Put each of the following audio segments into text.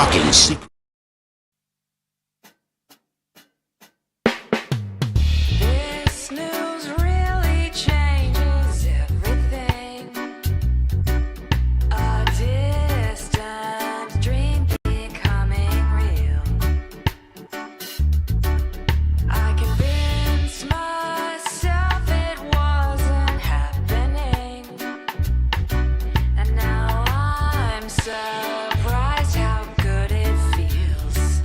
fucking sick. This news really changes everything. A distant dream becoming real. I convinced myself it wasn't happening, and now I'm surprised how good it feels.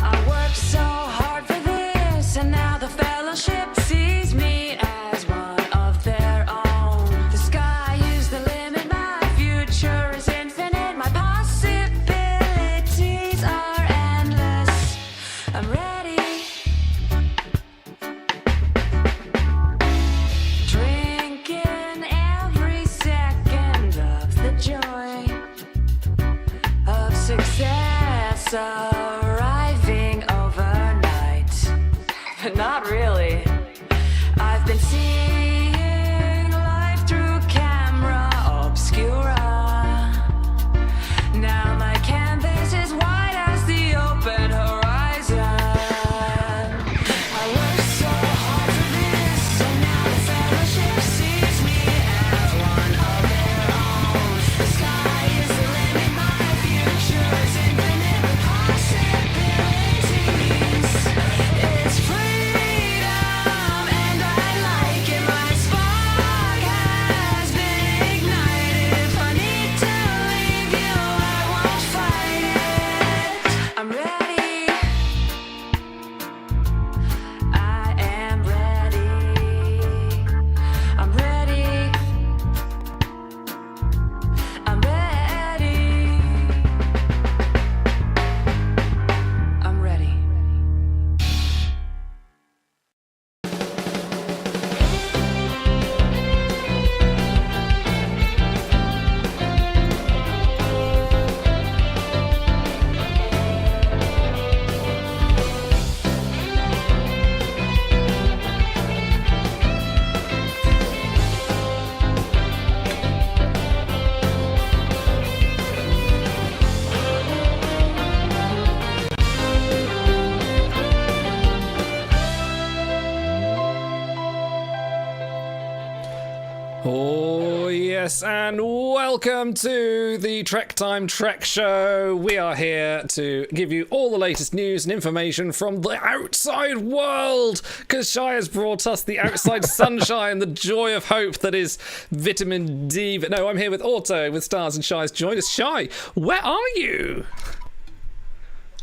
I worked so hard for this, and now the fellowship sees me as one of their own. The sky is the limit, my future is infinite, my possibilities are endless. I'm ready. Drinking every second of the joy of success arriving overnight. But not really. I've been seeing life through camera obscura. Now my canvas is wide as the open horizon. I worked so hard for this, and now the fellowship sees me as one of their own. The sky is the limit, my future is infinite with possibilities. It's freedom, and I like it. My spark has been ignited. If I need to leave you, I won't fight it. I'm ready. I am ready. I'm ready. I'm ready. I'm ready. Oh, yes, and welcome to the Trek Time Trek Show. We are here to give you all the latest news and information from the outside world, because Shai has brought us the outside sunshine, the joy of hope that is vitamin D. But no, I'm here with Otto, with Stars, and Shai's joined us. Shai, where are you?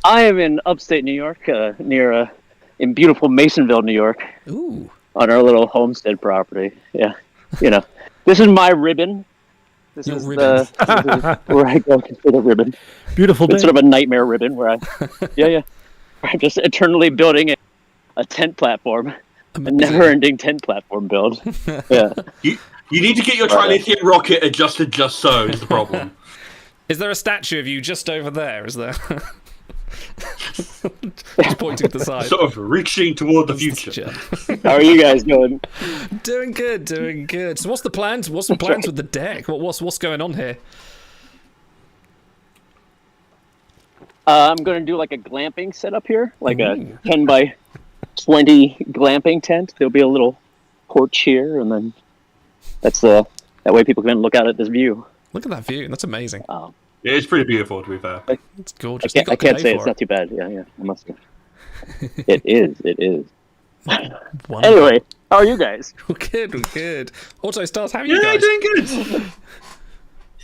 I am in upstate New York, in beautiful Masonville, New York. Ooh. On our little homestead property. Yeah, this is my ribbon. This Your is ribbon. this is where I go for the ribbon. Beautiful day. It's sort of a nightmare ribbon where I'm just eternally building a tent platform, a never-ending tent platform build. Yeah. You need to get your trilithium rocket adjusted just so is the problem. Is there a statue of you just over there? Is there? Just pointing to the side. Sort of reaching toward the future. How are you guys doing? Doing good, doing good. So what's the plans? What's the plans with the deck? What's going on here? I'm going to do like a glamping setup here, like a 10 by 20 glamping tent. There'll be a little porch here, and then that way people can look out at this view. Look at that view. That's amazing. Yeah, it's pretty beautiful, to be fair. It's gorgeous. I can't say it's not too bad. Yeah, I must have. It is. Anyway, how are you guys? We're good. Otto, Stars, how are you Yeah, guys? doing good.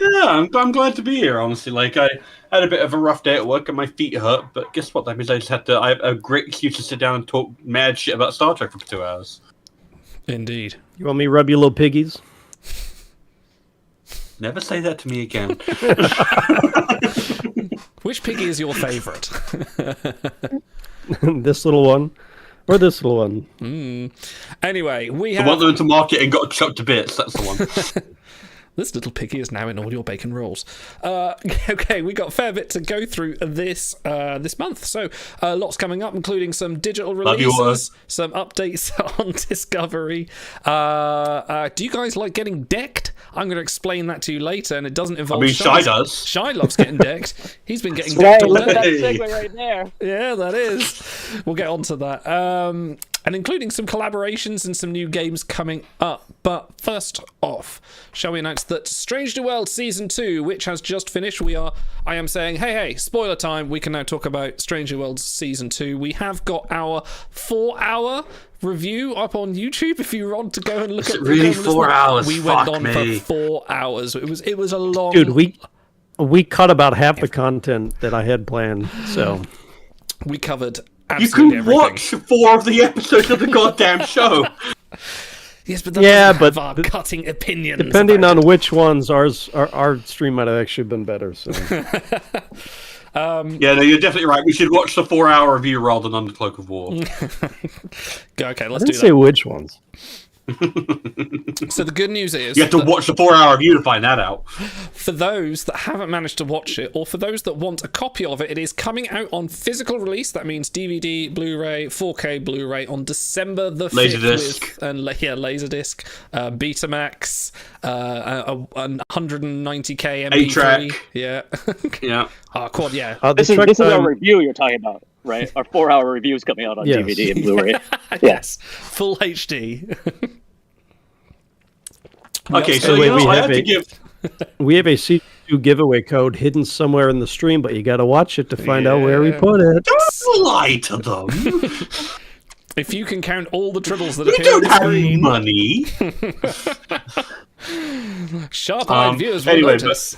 Yeah, I'm glad to be here, honestly. Like, I had a bit of a rough day at work and my feet hurt, but guess what? That means I have a great excuse to sit down and talk mad shit about Star Trek for 2 hours. Indeed. You want me to rub your little piggies? Never say that to me again. Which piggy is your favourite? This little one, or this little one? Anyway, we The have... one that went to market and got chucked to bits, that's the one. This little piggy is now in all your bacon rolls. Okay, we got a fair bit to go through this month. So lots coming up, including some digital Love you all. releases, some updates on Discovery. Do you guys like getting decked? I'm going to explain that to you later, and it doesn't involve Shy does. Shy loves getting decked. He's been getting Right, decked all look at that day. segue right there. Yeah, that is. We'll get on to that. And including some collaborations and some new games coming up. But first off, shall we announce that Strange New World Season 2, which has just finished, I am saying, hey, spoiler time, we can now talk about Strange New World Season 2. We have got our 4-hour review up on YouTube if you want to go and look at it. Really 4 hours? We went Fuck on me. for 4 hours. It was a long... Dude, we cut about half the content that I had planned, so... We covered You absolutely can everything. watch 4 of the episodes of the goddamn show. Yes, but that Yeah, doesn't have but our cutting opinions. Depending about on it. which ones, our stream might have actually been better. So Yeah, no, you're definitely right. We should watch the 4-hour review rather than Under Cloak of War. Okay, I let's didn't do say that. which ones. So the good news is You have to that watch the 4-hour review to find that out. for those that haven't managed to watch it, or for those that want a copy of it, it is coming out on physical release. That means DVD, Blu-ray, 4K Blu-ray on December the 5th. Laserdisc. Laserdisc, Betamax, 190k MP3. 8-track. Yeah. Yeah. Quad, yeah. The This is Trek this is our Time- review you're talking about, right? Our 4-hour review is coming out on Yes. DVD and Blu-ray. Yes. Full HD. Okay, so Anyway, you know, we I have have to a- give... We have a C2 giveaway code hidden somewhere in the stream, but you got to watch it to find out where we Yeah. put it. Don't lie to them. If you can count all the tribbles that We appear on don't the have screen, money. sharp-eyed viewers will anyway, notice.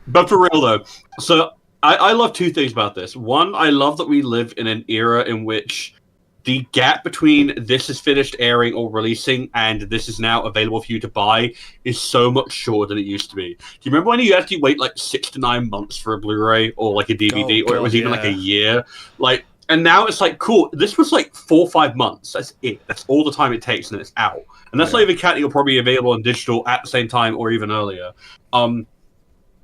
But for real, though, so I love two things about this. One, I love that we live in an era in which the gap between this is finished airing or releasing and this is now available for you to buy is so much shorter than it used to be. Do you remember when you had to wait like 6 to 9 months for a Blu-ray or like a DVD, or it was even like a year? Like, and now it's like, cool, this was like 4 or 5 months. That's it. That's all the time it takes, and it's out. And that's not even counting it'll probably be available on digital at the same time or even earlier.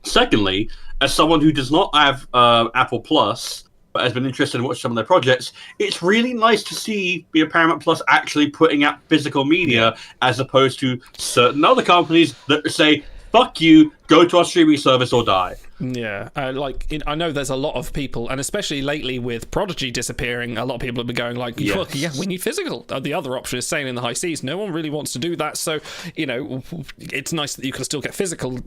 Secondly, as someone who does not have Apple Plus, but has been interested in watching some of their projects, it's really nice to see Paramount Plus actually putting out physical media as opposed to certain other companies that say, fuck you, go to our streaming service or die. Yeah, I know there's a lot of people, and especially lately with Prodigy disappearing, a lot of people have been going like, Yes. "Look, yeah, we need physical." The other option is sailing in the high seas. No one really wants to do that, so it's nice that you can still get physical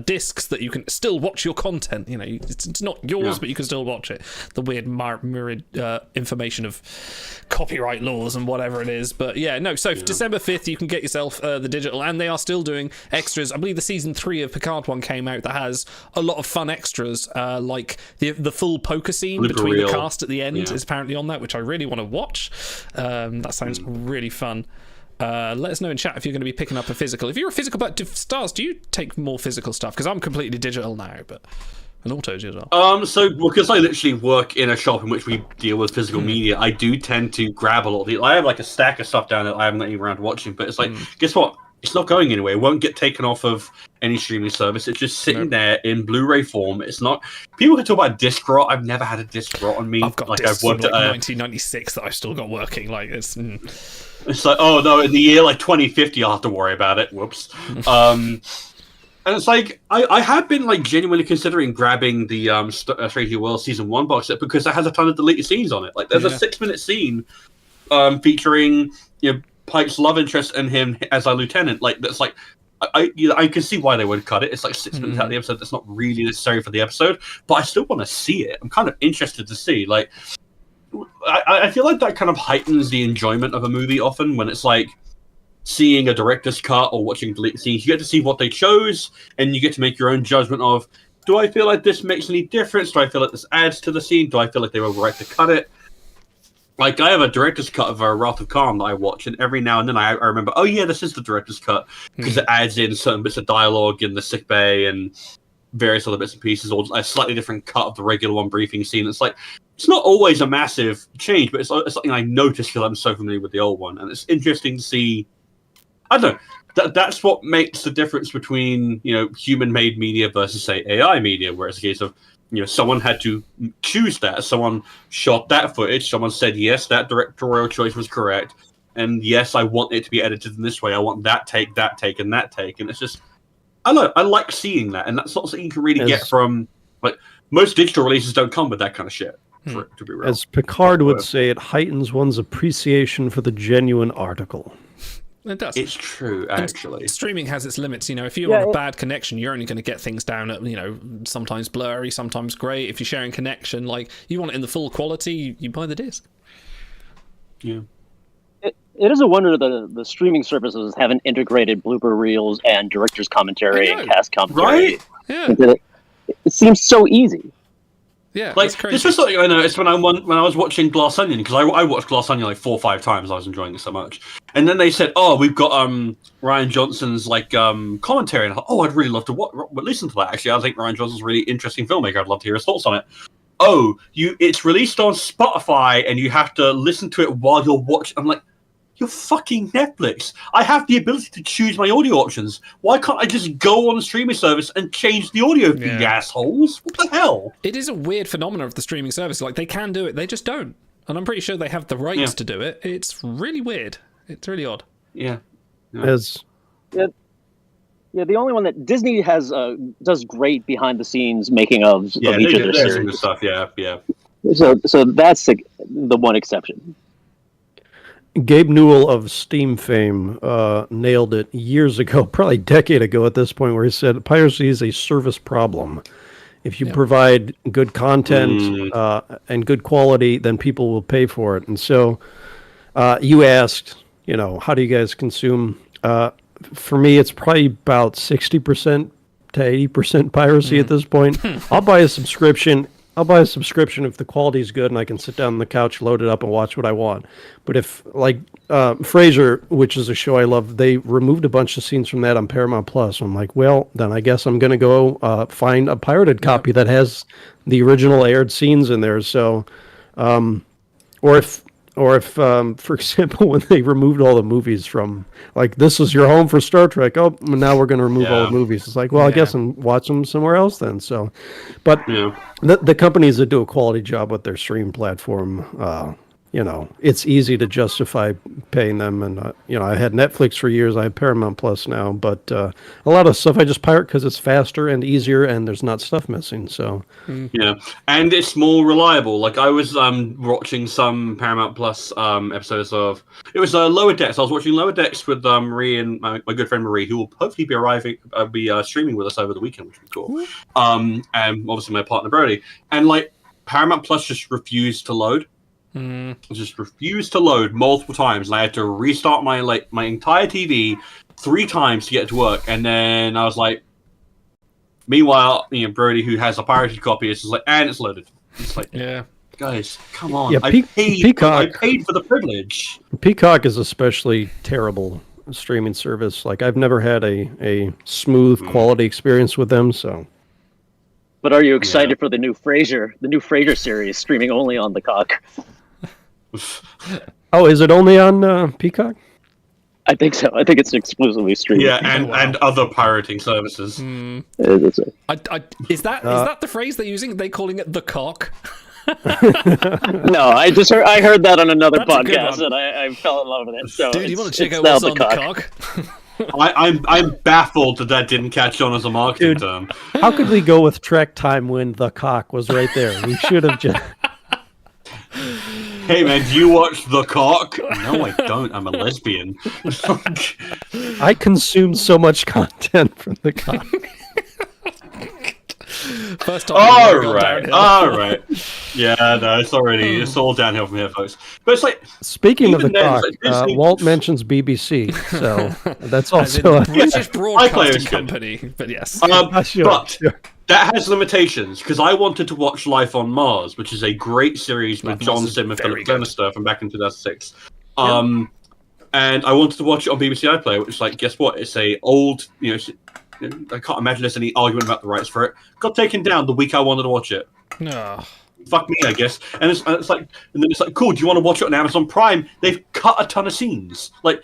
discs that you can still watch your content. It's not yours, but you can still watch it. The weird mirrored information of copyright laws and whatever it is, but yeah, no. So December 5th, you can get yourself the digital, and they are still doing extras. I believe the season 3 of Picard one came out that has a lot of fun extras, like the full poker scene Super between real. the cast at the end Yeah. is apparently on that, which I really want to watch. That sounds really fun. Let us know in chat if you're going to be picking up a physical. If you're a physical, but Stars, do you take more physical stuff? Because I'm completely digital now, but and Auto's as well. So because I literally work in a shop in which we deal with physical media, I do tend to grab a lot of the. I have like a stack of stuff down that I haven't let you around watching, but it's like, guess what? It's not going anywhere. It won't get taken off of any streaming service. It's just sitting there in Blu-ray form. It's not. People can talk about disc rot. I've never had a disc rot on me. I've got like discs I've worked from like at 1996 that I've still got working. Like it's. It's like, oh no, in the year like 2050, I'll have to worry about it. Whoops. And it's like I have been like genuinely considering grabbing the Strange New World Season 1 box set because it has a ton of deleted scenes on it. Like there's a 6-minute scene featuring Pike's love interest and him as a lieutenant. Like that's like I can see why they would cut it. It's like 6 minutes out of the episode. That's not really necessary for the episode, but I still want to see it. I'm kind of interested to see. Like I feel like that kind of heightens the enjoyment of a movie often when it's like seeing a director's cut or watching deleted scenes. You get to see what they chose, and you get to make your own judgment of, do I feel like this makes any difference? Do I feel like this adds to the scene? Do I feel like they were right to cut it? Like, I have a director's cut of Wrath of Khan that I watch, and every now and then I remember, oh yeah, this is the director's cut, because it adds in certain bits of dialogue in the sickbay and various other bits and pieces, or a slightly different cut of the regular one briefing scene. It's like, it's not always a massive change, but it's something I notice because I'm so familiar with the old one, and it's interesting to see. I don't know. that's what makes the difference between human-made media versus say AI media, where it's a case of someone had to choose that, someone shot that footage, someone said yes, that directorial choice was correct, and yes, I want it to be edited in this way. I want that take, and that take, and it's just I like seeing that, and that's not something you can really get from like most digital releases don't come with that kind of shit. For it to be real. As Picard would say, it heightens one's appreciation for the genuine article. It does. It's true, actually. And streaming has its limits. If you're on a bad connection, you're only going to get things down at sometimes blurry, sometimes great. If you're sharing connection, like you want it in the full quality, you buy the disc. Yeah. It is a wonder that the streaming services haven't integrated blooper reels and director's commentary and cast commentary. Right? Yeah. It seems so easy. Yeah, like that's crazy. this was something I noticed when I was watching Glass Onion, because I watched Glass Onion like 4 or 5 times. I was enjoying it so much, and then they said, "Oh, we've got Ryan Johnson's commentary," and I thought, "Oh, I'd really love to listen to that." Actually, I think Ryan Johnson's a really interesting filmmaker. I'd love to hear his thoughts on it. Oh, it's released on Spotify, and you have to listen to it while you're watching. I'm like, you're fucking Netflix. I have the ability to choose my audio options. Why can't I just go on the streaming service and change the audio feed, you assholes? What the hell? It is a weird phenomenon of the streaming service. Like, they can do it, they just don't. And I'm pretty sure they have the rights to do it. It's really weird. It's really odd. Yeah. The only one that Disney has does great behind the scenes making of each of their series. Stuff. Yeah. So that's the one exception. Gabe Newell of Steam fame nailed it years ago, probably a decade ago at this point, where he said piracy is a service problem. If you provide good content and good quality, then people will pay for it. And so you asked, how do you guys consume? For me, it's probably about 60% to 80% piracy at this point. I'll buy a subscription. If the quality is good and I can sit down on the couch, load it up, and watch what I want. But if, like, Frasier, which is a show I love, they removed a bunch of scenes from that on Paramount Plus. I'm like, well, then I guess I'm going to go find a pirated copy that has the original aired scenes in there. So, or if, for example, when they removed all the movies from, like, this is your home for Star Trek. Oh, now we're going to remove all the movies. It's like, well, I guess I'm watch them somewhere else then. So, but the companies that do a quality job with their stream platform, it's easy to justify paying them. And, I had Netflix for years. I have Paramount Plus now. But a lot of stuff I just pirate because it's faster and easier and there's not stuff missing. So, yeah. And it's more reliable. Like, I was watching some Paramount Plus episodes of... It was Lower Decks. I was watching Lower Decks with Marie and my good friend Marie, who will hopefully be streaming with us over the weekend, which will be cool. And obviously my partner Brody. And, like, Paramount Plus just refused to load. Just refused to load multiple times, and I had to restart my entire TV 3 times to get it to work. And then I was like, meanwhile, Brody, who has a pirated copy, is just like, and it's loaded. It's like, guys, come on! Yeah, I paid for the privilege. Peacock is especially terrible streaming service. Like, I've never had a smooth quality experience with them. So. But are you excited for the new Frasier series streaming only on the cock? Oh, is it only on Peacock? I think so. I think it's exclusively streaming. Yeah, and other pirating services. Is that the phrase they're using? Are they calling it the cock? No, I heard that on another podcast, and I fell in love with it. So dude, you want to check out what's on the cock? I'm baffled that didn't catch on as a marketing term. How could we go with Trek time when the cock was right there? We should have just... Hey man, do you watch The Cock? No, I don't. I'm a lesbian. I consume so much content from The Cock. First time. All right. Yeah, no, it's all downhill from here, folks. But it's like, speaking of The Cock, Walt mentions BBC, so that's also a British broadcasting company. But yes, but that has limitations, because I wanted to watch Life on Mars, which is a great series with John Sim and Philip Glenister from back in 2006. And I wanted to watch it on BBC iPlayer, which is like, guess what? It's a old, I can't imagine there's any argument about the rights for it. Got taken down the week I wanted to watch it. No. fuck me, I guess. And it's like, and then it's like, cool. Do you want to watch it on Amazon Prime? They've cut a ton of scenes. Like,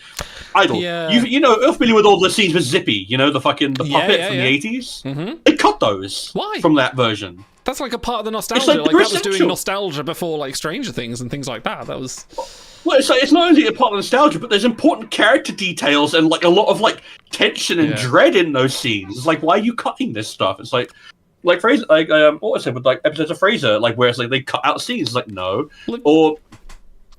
Idol. Yeah. You know, you're familiar with all the scenes with Zippy. You know, the puppet from yeah. the 80s. Mm-hmm. They cut those. Why? From that version. That's like a part of the nostalgia. like Like that was essential. doing nostalgia before like Stranger Things and things like that. That was. Well, it's like, it's not only a part of nostalgia, but there's important character details and like a lot of like tension and dread in those scenes. It's like, why are you cutting this stuff? It's like Fraser, like what I said with like episodes of Fraser, like where it's like they cut out scenes. It's like no, or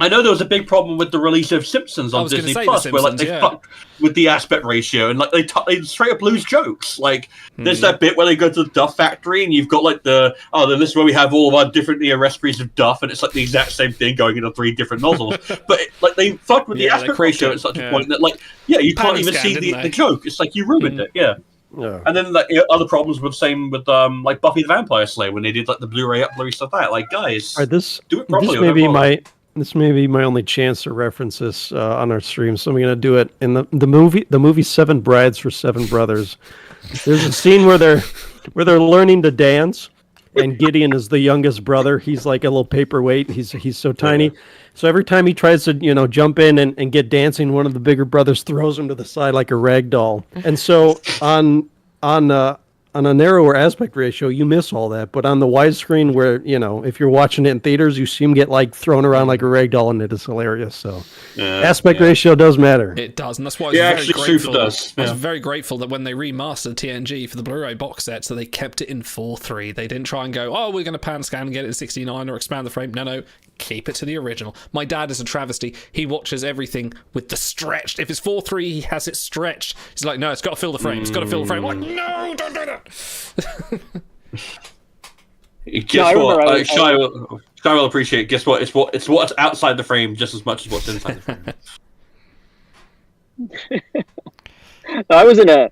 I know there was a big problem with the release of Simpsons on Disney Plus, where like they fucked with the aspect ratio and like they straight up lose jokes. Like there's that bit where they go to the Duff factory and you've got like then this is where we have all of our different recipes of Duff, and it's like the exact same thing going into 3 different nozzles. But like they fucked with the aspect ratio at such a point that like you can't even see the joke. It's like you ruined it. Yeah. And then like other problems with like Buffy the Vampire Slayer when they did like the Blu-ray upload stuff like that. Like guys, do it properly. This may be my only chance to reference this on our stream, so I'm going to do it in the movie Seven Brides for Seven Brothers. There's a scene where they're learning to dance, and Gideon is the youngest brother. He's like a little paperweight. He's so tiny. So every time he tries to jump in and get dancing, one of the bigger brothers throws him to the side like a rag doll. And so on a narrower aspect ratio, you miss all that. But on the widescreen, where if you're watching it in theaters, you see him get like thrown around like a rag doll, and it is hilarious. So aspect ratio does matter. It does, and that's why I was very grateful. I was very grateful that when they remastered TNG for the Blu-ray box set, so they kept it in 4:3. They didn't try and go, oh, we're going to pan scan and get it in 69 or expand the frame. No, keep it to the original. My dad is a travesty. He watches everything with the stretched. If it's 4:3, he has it stretched. He's like, no, it's got to fill the frame. It's got to fill the frame. I'm like, no, don't do that. Guess what? Shai will appreciate. Guess what? It's what's outside the frame just as much as what's inside the frame. I was in a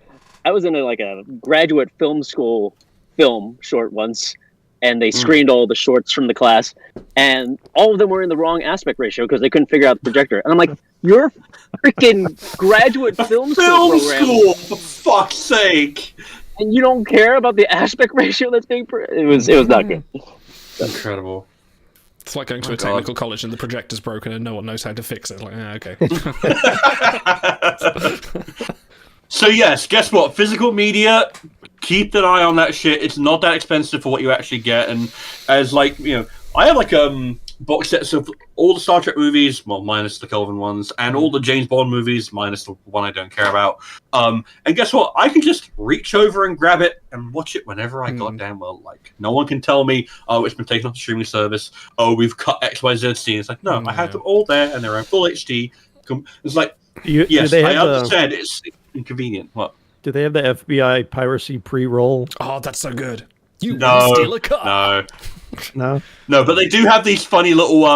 like a graduate film school film short once, and they screened all the shorts from the class, and all of them were in the wrong aspect ratio because they couldn't figure out the projector. And I'm like, you're freaking graduate film school program, for fuck's sake. And you don't care about the aspect ratio that's being... It was not good. Incredible. It's like going to a technical college and the projector's broken and no one knows how to fix it. Like, okay. So yes, guess what? Physical media, keep an eye on that shit. It's not that expensive for what you actually get. And as like, I have like box sets of all the Star Trek movies, well, minus the Kelvin ones, and all the James Bond movies, minus the one I don't care about. And guess what? I can just reach over and grab it and watch it whenever I goddamn well like. No one can tell me, oh, it's been taken off the streaming service. Oh, we've cut XYZ scene. It's like, no, I have them all there, and they're in full HD. It's like, yes, I understand it's inconvenient. What? Do they have the FBI piracy pre-roll? Oh, that's so good. You want to steal a car? No, but they do have these funny little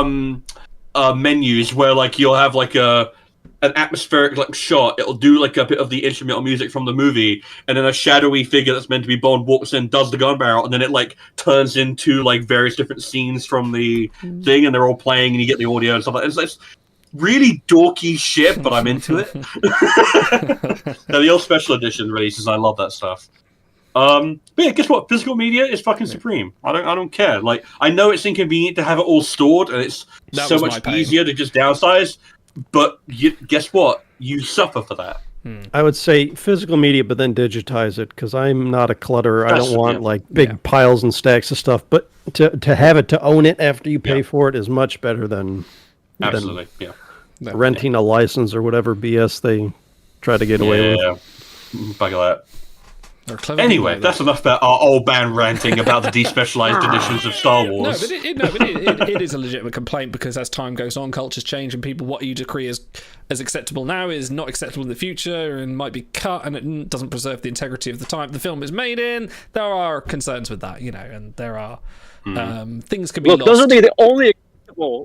menus where like you'll have like an atmospheric like shot. It'll do like a bit of the instrumental music from the movie, and then a shadowy figure that's meant to be Bond walks in, does the gun barrel, and then it like turns into like various different scenes from the thing, and they're all playing, and you get the audio and stuff like that. It's really dorky shit, but I'm into it. Now, the old special edition releases, I love that stuff. But yeah, guess what? Physical media is fucking supreme. I don't care. Like, I know it's inconvenient to have it all stored, and it's so much easier to just downsize. But guess what? You suffer for that. I would say physical media, but then digitize it, because I'm not a clutterer. I don't want like big piles and stacks of stuff. But to have it, to own it after you pay for it, is much better than renting a license or whatever BS they try to get away with. Bug of that. Anyway, that's enough about our old man ranting about the despecialized editions of Star Wars. No, but it is a legitimate complaint, because as time goes on, cultures change, and people, what you decree as acceptable now is not acceptable in the future, and might be cut, and it doesn't preserve the integrity of the time the film is made in. There are concerns with that, and there are things can be lost. Those are the only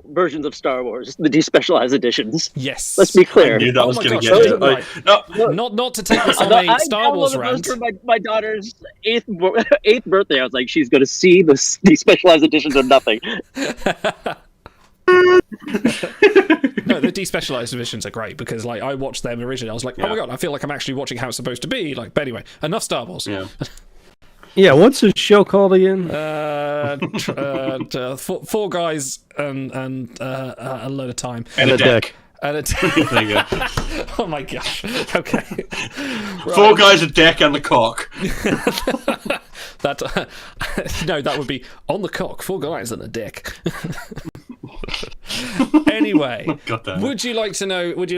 versions of Star Wars, the despecialized editions. Yes, let's be clear. I knew that was going to get right. Not to take this on a Star Wars rant. For my daughter's eighth birthday, I was like, she's going to see the despecialized editions or nothing. No, the despecialized editions are great, because like I watched them originally. I was like, oh my god, I feel like I'm actually watching how it's supposed to be. Like, but anyway, enough Star Wars. Yeah. Yeah, what's his show called again? Four guys and a load of time. And a deck. And There you go. Oh my gosh. Okay. Four guys, a deck, and the cock. That no, that would be on the cock. Four guys and a dick. Anyway, God damn it. would you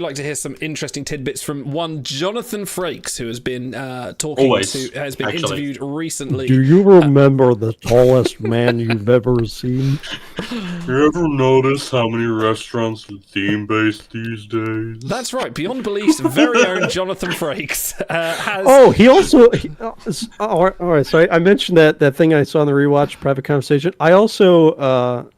like to hear some interesting tidbits from one Jonathan Frakes, who has been interviewed recently? Do you remember the tallest man you've ever seen? You ever notice how many restaurants are theme-based these days? That's right. Beyond Belief's very own Jonathan Frakes has. Oh, he also. All right. So I mentioned that thing I saw in the rewatch private conversation. I also.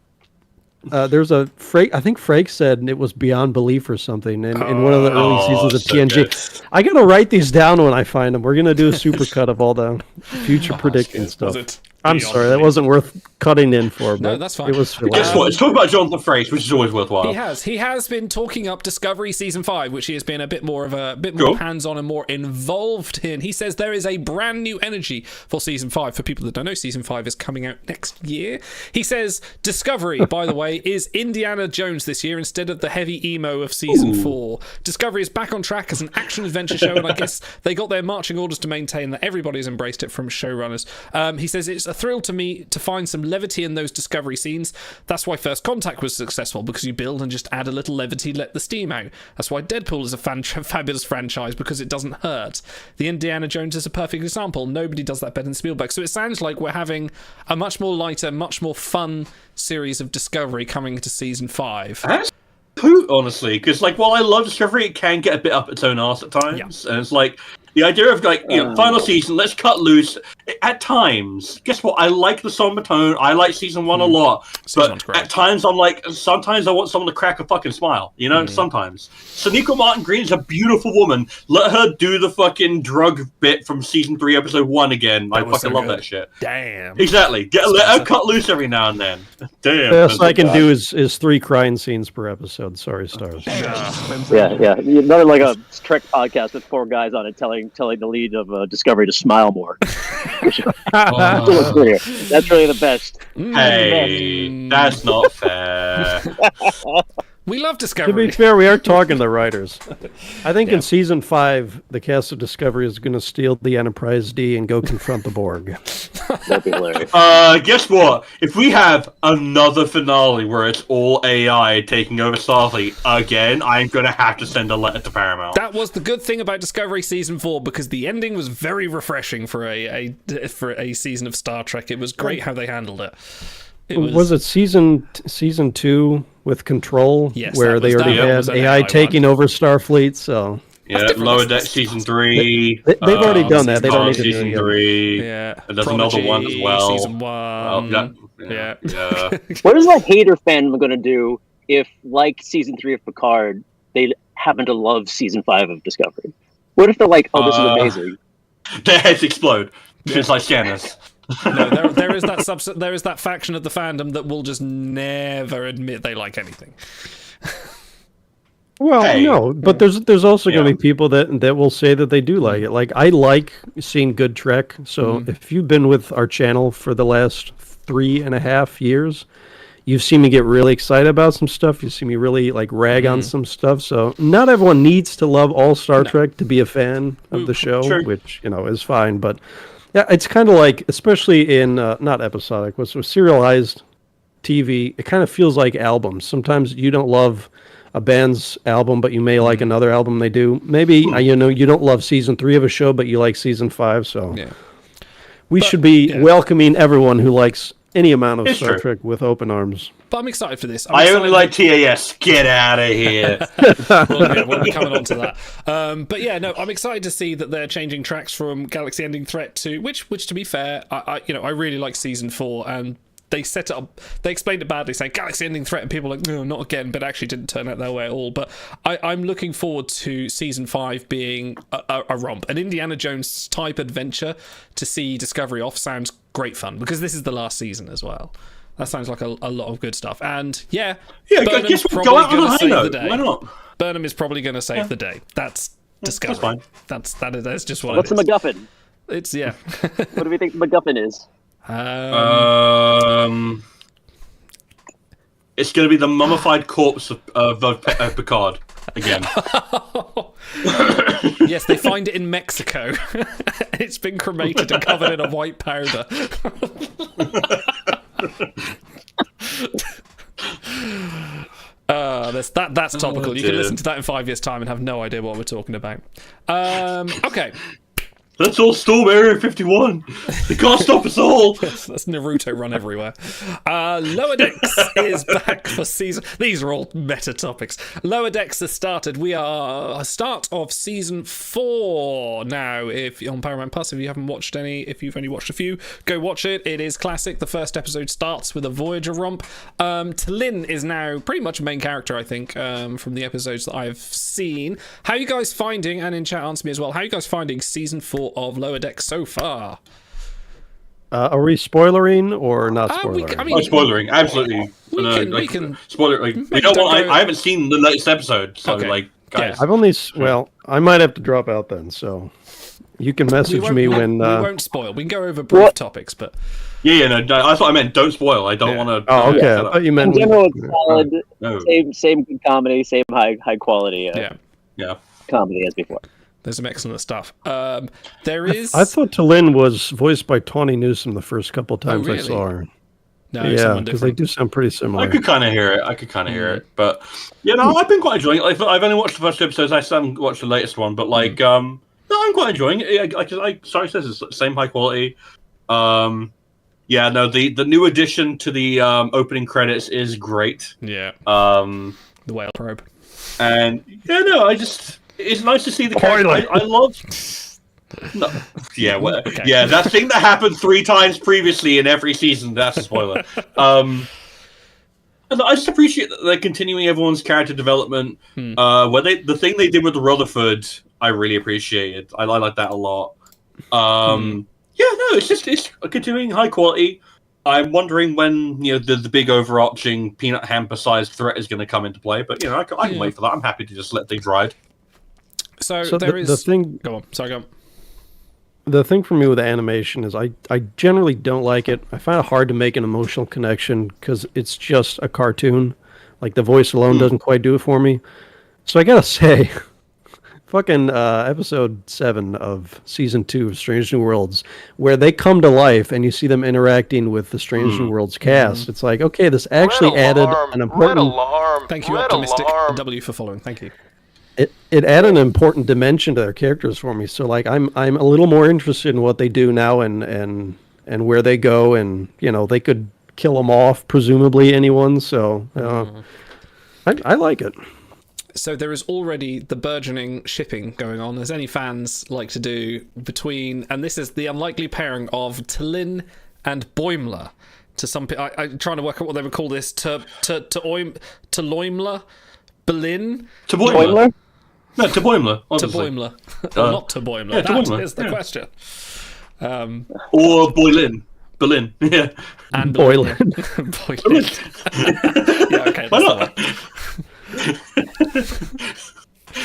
There's a Frake. I think Frake said it was Beyond Belief or something in one of the early seasons of TNG. Good. I gotta write these down when I find them. We're gonna do a supercut of all the future predicting stuff. Was it I'm Beyond sorry, that Belief? wasn't worth cutting in for. But No, that's fine. It was. Guess what? Let's talk about Jonathan Frakes, which is always worthwhile. He has been talking up Discovery season 5, which he has been a bit more Cool. hands-on and more involved in. He says there is a brand new energy for season 5. For people that don't know, season 5 is coming out next year. He says Discovery, by the way, is Indiana Jones this year instead of the heavy emo of season 4. Discovery is back on track as an action-adventure show, and I guess they got their marching orders to maintain that. Everybody's embraced it from showrunners. He says it's a thrill to me to find some levity in those Discovery scenes. That's why First Contact was successful, because you build and just add a little levity, let the steam out. That's why Deadpool is a fabulous franchise, because it doesn't hurt. The Indiana Jones is a perfect example. Nobody does that better than Spielberg. So it sounds like we're having a much more lighter, much more fun series of Discovery coming into season 5. That's poot, honestly, because while I love Discovery, it can get a bit up its own arse at times, and it's the idea of final season, let's cut loose. At times, guess what? I like the somber tone. I like season 1 a lot, Season one's but great. at times sometimes I want someone to crack a fucking smile. Sometimes. Sonequa Martin Green is a beautiful woman. Let her do the fucking drug bit from season 3, episode 1 again. I was fucking so love good. that shit. Damn. Exactly. Let her cut loose every now and then. Damn. Best I can do is 3 crying scenes per episode. Sorry, stars. Yeah. Another like a Trek podcast with 4 guys on it telling the lead of Discovery to smile more. That's really the best. Hey, that's not fair. We love To Discovery. be fair, we are talking to writers. I think in season 5, the cast of Discovery is going to steal the Enterprise D and go confront the Borg. That'd be hilarious. Guess what? If we have another finale where it's all AI taking over Starfleet again, I'm gonna have to send a letter to Paramount. That was the good thing about Discovery season 4, because the ending was very refreshing for a season of Star Trek. It was great how they handled it. Was it season 2 with Control, Yes, where they already that was had an AI AI taking over Starfleet? So Yeah, Lower Deck season 3. they've already done that. They don't need to do it season again. 3. Yeah, And there's another one as well. Season 1. Yeah. What is that hater fandom going to do if, like season 3 of Picard, they happen to love season 5 of Discovery? What if they're like, "Oh, this is amazing"? Their heads explode. Just like Janice. No, there is that faction of the fandom that will just never admit they like anything. Well, Hey. no, but there's also going Yeah. to be people that will say that they do like it. Like, I like seeing good Trek. So if you've been with our channel for the last 3.5 years, you've seen me get really excited about some stuff. You've seen me really rag on some stuff. So not everyone needs to love all Star Trek to be a fan of the show, Sure. which is fine. But yeah, it's kind of like, especially in not episodic, but serialized TV, it kind of feels like albums. Sometimes you don't love a band's album, but you may like another album they do. Maybe you don't love season 3 of a show, but you like season 5. So we should be welcoming everyone who likes any amount of It's Star true. Trek with open arms. But I'm excited for this. I only like TAS. Get out of here. We'll be coming on to that. But yeah, no, I'm excited to see that they're changing tracks from Galaxy Ending Threat to which to be fair, I really like season 4, and they set it up. They explained it badly, saying Galaxy Ending Threat, and people were like, no, not again. But it actually didn't turn out that way at all. But I'm looking forward to season 5 being a romp, an Indiana Jones type adventure. To see Discovery off sounds great fun, because this is the last season as well. That sounds like a lot of good stuff. And Yeah, Burnham's guess what? probably Go out on gonna a high save the note. day. Why not? Burnham is probably going to save the day. That's Discovery. fine. That's just what What's it the is. MacGuffin? It's yeah. What do we think the MacGuffin is? It's going to be the mummified corpse of Picard again. Yes, they find it in Mexico. It's been cremated and covered in a white powder. That's topical. You can listen to that in 5 years' time and have no idea what we're talking about. Okay. Let's all storm Area 51. They can't stop us all. That's Naruto run everywhere. Lower Decks is back for season... These are all meta topics. Lower Decks has started. We are start of season 4 now. If on Paramount Plus, if you haven't watched any, if you've only watched a few, go watch it. It is classic. The first episode starts with a Voyager romp. T'Lyn is now pretty much a main character, I think, from the episodes that I've seen. How are you guys finding, and in chat answer me as well, how are you guys finding season 4 of Lower Decks so far? Are we spoilering or not spoilering? Spoilering, absolutely. We can spoiler. Like, you know what? I haven't seen the latest episode, so guys. Yeah. I've only I might have to drop out then, so you can message me when. We won't spoil. We can go over brief topics, but no, that's what I meant. Don't spoil. I don't want to. Oh, okay. I thought you meant. In general, it's solid. Same good comedy, same high quality. Comedy as before. There's some excellent stuff. There is. I thought T'Lyn was voiced by Tawny Newsome the first couple times I saw her. No, yeah, because they do sound pretty similar. I could kind of hear it. But I've been quite enjoying it. Like, I've only watched the first episodes. I still haven't watched the latest one, but I'm quite enjoying it. Like Sorry says, it's the same high quality. The new addition to the opening credits is great. Yeah. The whale probe. And it's nice to see the character. I love. No. Yeah, that thing that happened 3 times previously in every season. That's a spoiler. And I just appreciate that they're continuing everyone's character development. The thing they did with the Rutherford, I really appreciated. I like that a lot. It's continuing high quality. I'm wondering when the big overarching peanut hamper-sized threat is going to come into play. But I can wait for that. I'm happy to just let things ride. So there is the thing. Go on. Sorry, go on. The thing for me with the animation is I generally don't like it. I find it hard to make an emotional connection because it's just a cartoon. Like the voice alone doesn't quite do it for me. So I gotta say, fucking episode 7 of season 2 of Strange New Worlds, where they come to life and you see them interacting with the Strange New Worlds cast. It's like, okay, this actually added an important. Thank you, Optimistic W, for following. Thank you. It added an important dimension to their characters for me. So like I'm a little more interested in what they do now and where they go, and they could kill them off, presumably anyone. So I like it. So there is already the burgeoning shipping going on, as any fans like to do, between, and this is the unlikely pairing of T'Lyn and Boimler. To some people, I'm trying to work out what they would call this. Loimler, Berlin, to Boimler. No, to Boimler. To Boimler, not to Boimler. Yeah, that is the question. Or Berlin. Yeah. And Boylan. Boylan. Yeah, okay. Why not?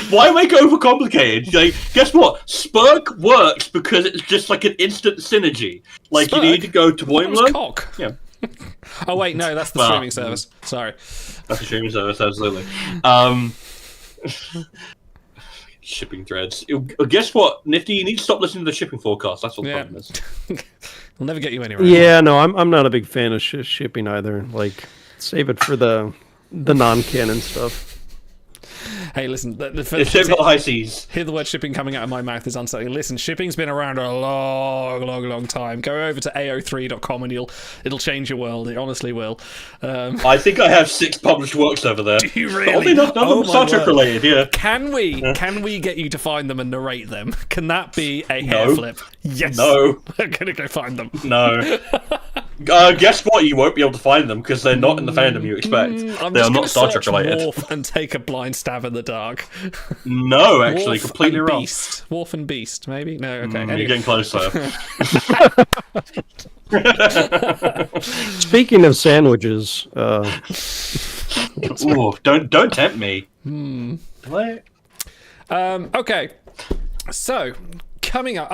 Why make it overcomplicated? Like, guess what? Spurk works because it's just like an instant synergy. Like, Spurk? You need to go to Boimler. Cock. Yeah. Oh wait, no, that's the streaming service. Sorry. That's the streaming service, absolutely. Shipping threads. Guess what, Nifty? You need to stop listening to the shipping forecast. That's what the problem is. We'll never get you anywhere. Yeah, no, I'm not a big fan of shipping either. Like, save it for the non-canon stuff. Hey, listen, It's the high seas. Hear the word shipping coming out of my mouth is unsettling. Listen, shipping's been around a long time. Go over to ao3.com and it'll change your world. It honestly will. I think I have 6 published works over there. Do you really? Only none of them Star Trek related, yeah. Can we get you to find them and narrate them? Can that be a hair flip? Yes. No. We're gonna go find them. No. Guess what? You won't be able to find them because they're not in the fandom you expect. They are not Star Trek related. Worf and take a blind stab in the dark. No, actually, Worf completely and wrong. Beast. Worf and Beast, maybe? No, okay. You're getting closer. Speaking of sandwiches, Ooh, don't tempt me. Okay. So, coming up,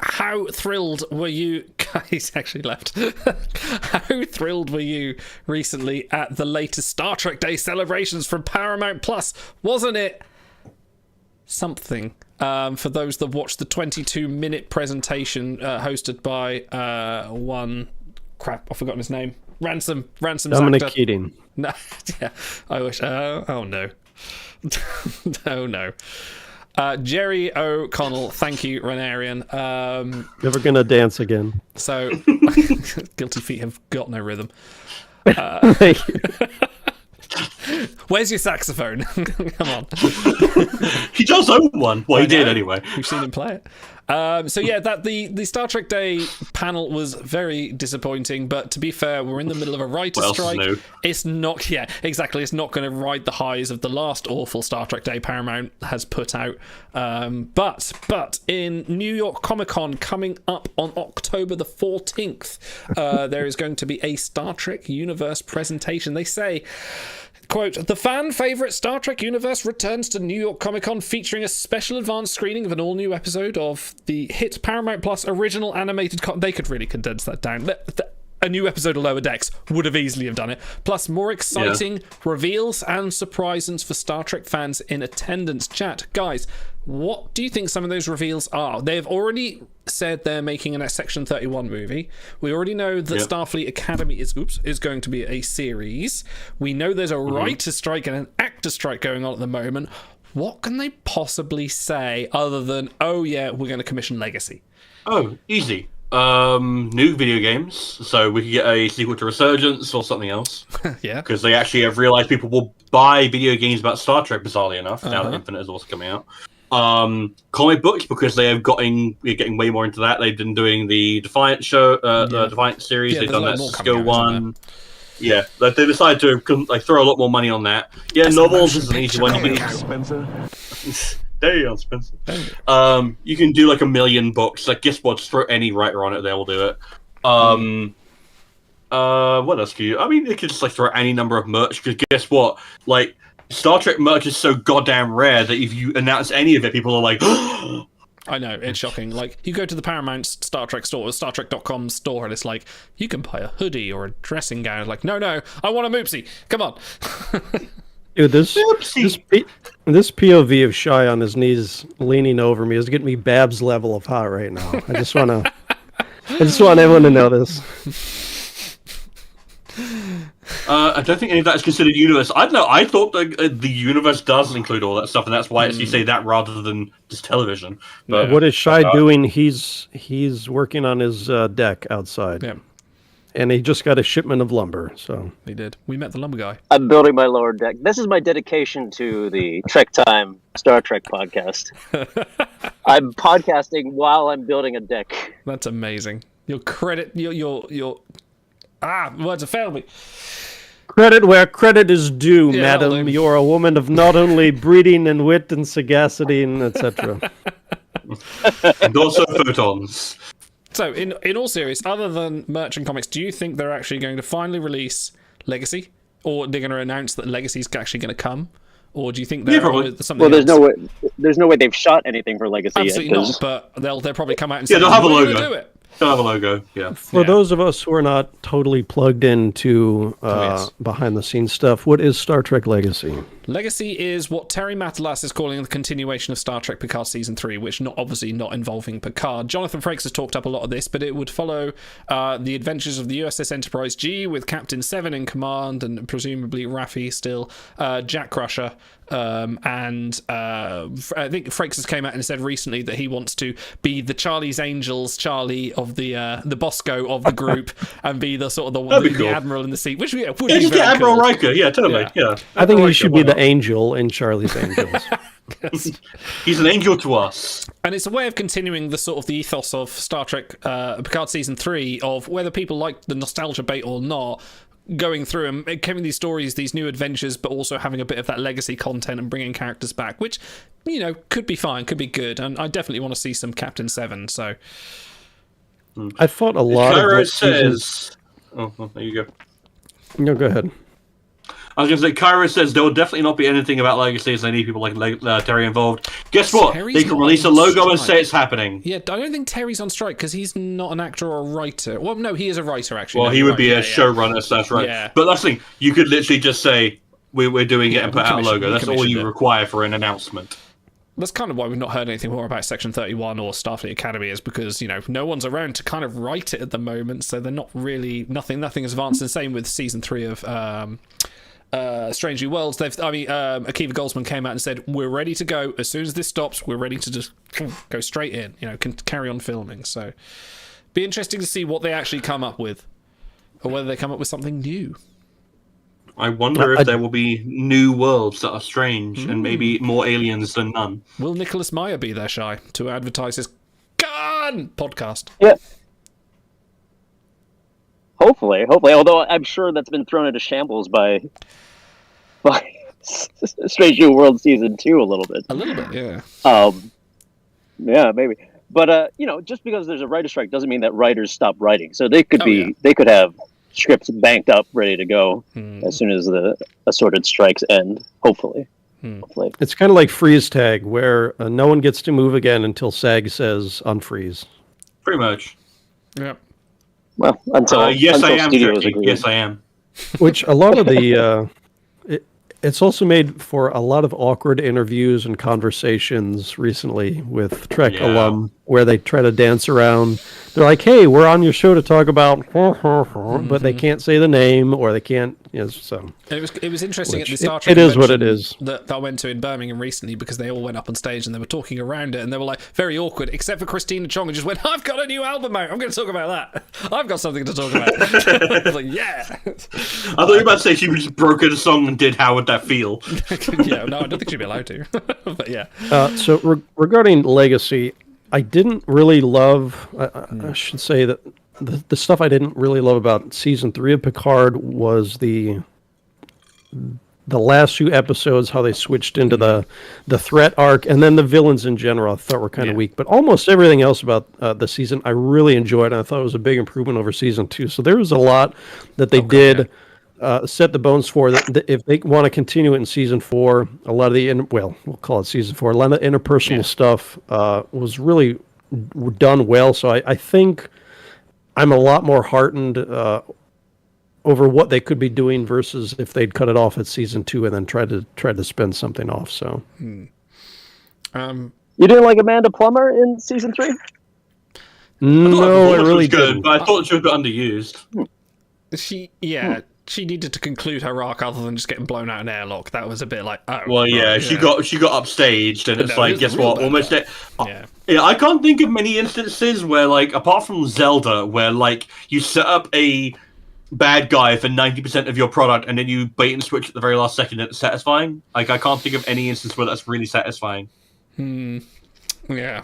how thrilled were you? He's actually left. How thrilled were you recently at the latest Star Trek Day celebrations from Paramount Plus? Wasn't it something? For those that watched the 22-minute presentation hosted by I've forgotten his name. Ransom's Dominic actor. Keating. No, yeah, I wish. Oh no, oh no. Jerry O'Connell, thank you, Renarian. Never gonna dance again. So, guilty feet have got no rhythm. Thank you. Where's your saxophone? Come on. He does own one. Well, he did anyway. We've seen him play it. So yeah, that the Star Trek Day panel was very disappointing. But to be fair, we're in the middle of a writer's What else is strike. new? It's not, yeah, exactly. It's not going to ride the highs of the last awful Star Trek Day Paramount has put out. But in New York Comic Con coming up on October the 14th, there is going to be a Star Trek universe presentation. They say, quote, the fan favourite Star Trek universe returns to New York Comic Con featuring a special advanced screening of an all-new episode of the hit Paramount Plus original animated... They could really condense that down. A new episode of Lower Decks would have easily have done it. Plus more exciting reveals and surprises for Star Trek fans in attendance. Chat, guys, what do you think some of those reveals are? They've already said they're making a Section 31 movie. We already know that Starfleet Academy is going to be a series. We know there's a writer's strike and an actor strike going on at the moment. What can they possibly say other than, oh yeah, we're going to commission Legacy? Oh, easy. New video games, so we could get a sequel to Resurgence or something else. Yeah. Because they actually have realized people will buy video games about Star Trek, bizarrely enough, now that Infinite is also coming out. Comic books, because they have getting way more into that. They've been doing the Defiant show, Defiant series. Yeah, They've there's done a that lot more Cisco coming out, one. Yeah, like they decided to throw a lot more money on that. Yeah, novels is an easy one. Spencer. Damn, Spencer. You can do like 1 million books. Like, guess what? Just throw any writer on it, they will do it. What else can you? I mean, they could just like throw any number of merch. Because guess what? Like, Star Trek merch is so goddamn rare that if you announce any of it, people are like, I know, it's shocking. Like, you go to the Paramount Star Trek store, or StarTrek.com store, and it's like, you can buy a hoodie or a dressing gown. Like, no, I want a Moopsie. Come on. Dude, this POV of Shy on his knees leaning over me is getting me Babs level of hot right now. I just want everyone to know this. I don't think any of that is considered universe. I don't know. I thought the universe does include all that stuff, and that's why you say that rather than just television. But What is Shy doing? He's working on his deck outside. Yeah, And he just got a shipment of lumber, so... he did. We met the lumber guy. I'm building my lower deck. This is my dedication to the Trek Time Star Trek podcast. I'm podcasting while I'm building a deck. That's amazing. Your credit, your words have failed me. Credit where credit is due, Yeah, madam. I'll do. You're a woman of not only breeding and wit and sagacity and etc. and also photons. So, in all seriousness, other than merch and comics, do you think they're actually going to finally release Legacy? Or they're going to announce that Legacy's actually going to come? Or do you think they're something Well, there's else? no way they've shot anything for Legacy Absolutely yet. not, but they'll probably come out and say, they'll have a we're logo. going to do it. They'll have a logo, yeah. For those of us who are not totally plugged into yes. behind-the-scenes stuff, what is Star Trek Legacy? Legacy is what Terry Matalas is calling the continuation of Star Trek Picard Season 3, which obviously not involving Picard. Jonathan Frakes has talked up a lot of this, but it would follow the adventures of the USS Enterprise G with Captain Seven in command and presumably Raffi still, Jack Crusher, and I think Frakes has came out and said recently that he wants to be the Charlie's Angels Charlie of the Bosco of the group and be the sort of the cool. admiral in the seat, which would be Just very get Admiral cool. Riker, yeah, totally, yeah. I think he should be why the angel in Charlie's Angels. He's an angel to us. And it's a way of continuing the sort of the ethos of Star Trek Picard Season 3 of whether people like the nostalgia bait or not, going through and giving these stories, these new adventures, but also having a bit of that legacy content and bringing characters back, which, could be fine, could be good. And I definitely want to see some Captain Seven, so... I thought a lot Cairo of what says... Oh, there you go. No, go ahead. I was going to say, Kyra says there will definitely not be anything about Legacy, as they need people like Terry involved. Guess what? Terry's they can not release a on logo and strike. say it's happening. Yeah, I don't think Terry's on strike because he's not an actor or a writer. Well, no, he is a writer, actually. Well, No, he you're would right. be Yeah, a showrunner / right. Yeah. But that's the thing. You could literally just say, we're doing it and we put out a logo. That's all commissioned you it. require for an announcement. That's kind of why we've not heard anything more about Section 31 or Starfleet Academy, is because, you know, no one's around to kind of write it at the moment, so they're not really... Nothing has advanced. And same with Season 3 of Strange New Worlds. Akiva Goldsman came out and said, we're ready to go. As soon as this stops, we're ready to just go straight in, you know, can carry on filming. So, be interesting to see what they actually come up with, or whether they come up with something new. I wonder if there will be new worlds that are strange and maybe more aliens than none. Will Nicholas Meyer be there, Shy, to advertise his Gun podcast? Yeah. Hopefully. Although I'm sure that's been thrown into shambles by Strange New World Season 2 a little bit. A little bit, yeah. Yeah, maybe. But just because there's a writer strike doesn't mean that writers stop writing. So they could they could have scripts banked up, ready to go as soon as the assorted strikes end. Hopefully. It's kind of like freeze tag, where no one gets to move again until SAG says unfreeze. Pretty much. Yeah. Well, until yes, I am. studios Turkey. agree. Yes, I am. Which a lot of the it's also made for a lot of awkward interviews and conversations recently with Trek alum, where they try to dance around. They're like, "Hey, we're on your show to talk about," but they can't say the name, or they can't. So And it was interesting at the Which Star Trek it is what it convention is. that I went to in Birmingham recently, because they all went up on stage and they were talking around it, and they were like very awkward, except for Christina Chong, who just went, "I've got a new album out. I'm going to talk about that. I've got something to talk about." I was like, yeah. I thought you were about to say she just broke a song and did "How Would That Feel." Yeah, no, I don't think she'd be allowed to. But yeah. So regarding Legacy, I didn't really love. I should say that the stuff I didn't really love about season 3 of Picard was the last few episodes, how they switched into the threat arc, and then the villains in general I thought were kind of weak. But almost everything else about the season I really enjoyed, and I thought it was a big improvement over season 2. So there was a lot that they did. Set the bones for that. If they want to continue it in season 4, a lot of the we'll call it season 4. A lot of interpersonal stuff was really done well. So I think I'm a lot more heartened over what they could be doing versus if they'd cut it off at season 2 and then tried to spin something off. So You didn't like Amanda Plummer in season 3? no, I really good, didn't. but I thought she was a bit underused. She needed to conclude her arc other than just getting blown out in an airlock. That was a bit like, oh. Well, yeah, right, she got upstaged, and it's No, like, it was guess real what? bad. Almost. Yeah. Yeah, I can't think of many instances where, like, apart from Zelda, where like you set up a bad guy for 90% of your product, and then you bait and switch at the very last second, and it's satisfying. Like, I can't think of any instance where that's really satisfying. Yeah.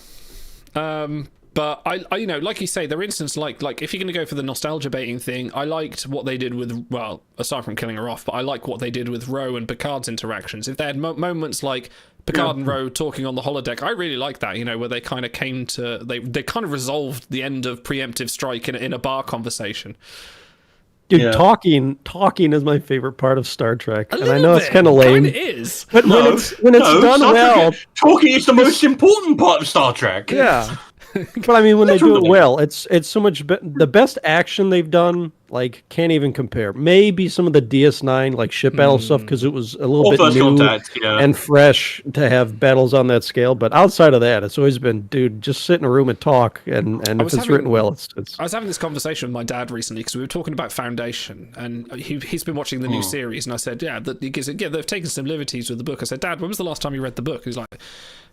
But I like you say, there are instances like if you're going to go for the nostalgia baiting thing, I liked what they did with, well, aside from killing her off, but I like what they did with Ro and Picard's interactions. If they had moments like Picard and Ro talking on the holodeck, I really like that, where they kind of came to, they kind of resolved the end of preemptive strike in a bar conversation. Dude, talking is my favorite part of Star Trek, and I know it's bit. kind of lame. Kinda is. But when it's done Star well, Trek, talking is the most important part of Star Trek. yeah. But I mean, when they do it well, it's so much the best action they've done. Like, can't even compare. Maybe some of the DS9 like ship battle stuff, because it was a little bit First new Contact, and fresh to have battles on that scale. But outside of that, it's always been, dude, just sit in a room and talk. And if it's written well, it's. I was having this conversation with my dad recently because we were talking about Foundation, and he's been watching the new series, and I said, they've taken some liberties with the book. I said, Dad, when was the last time you read the book? He's like,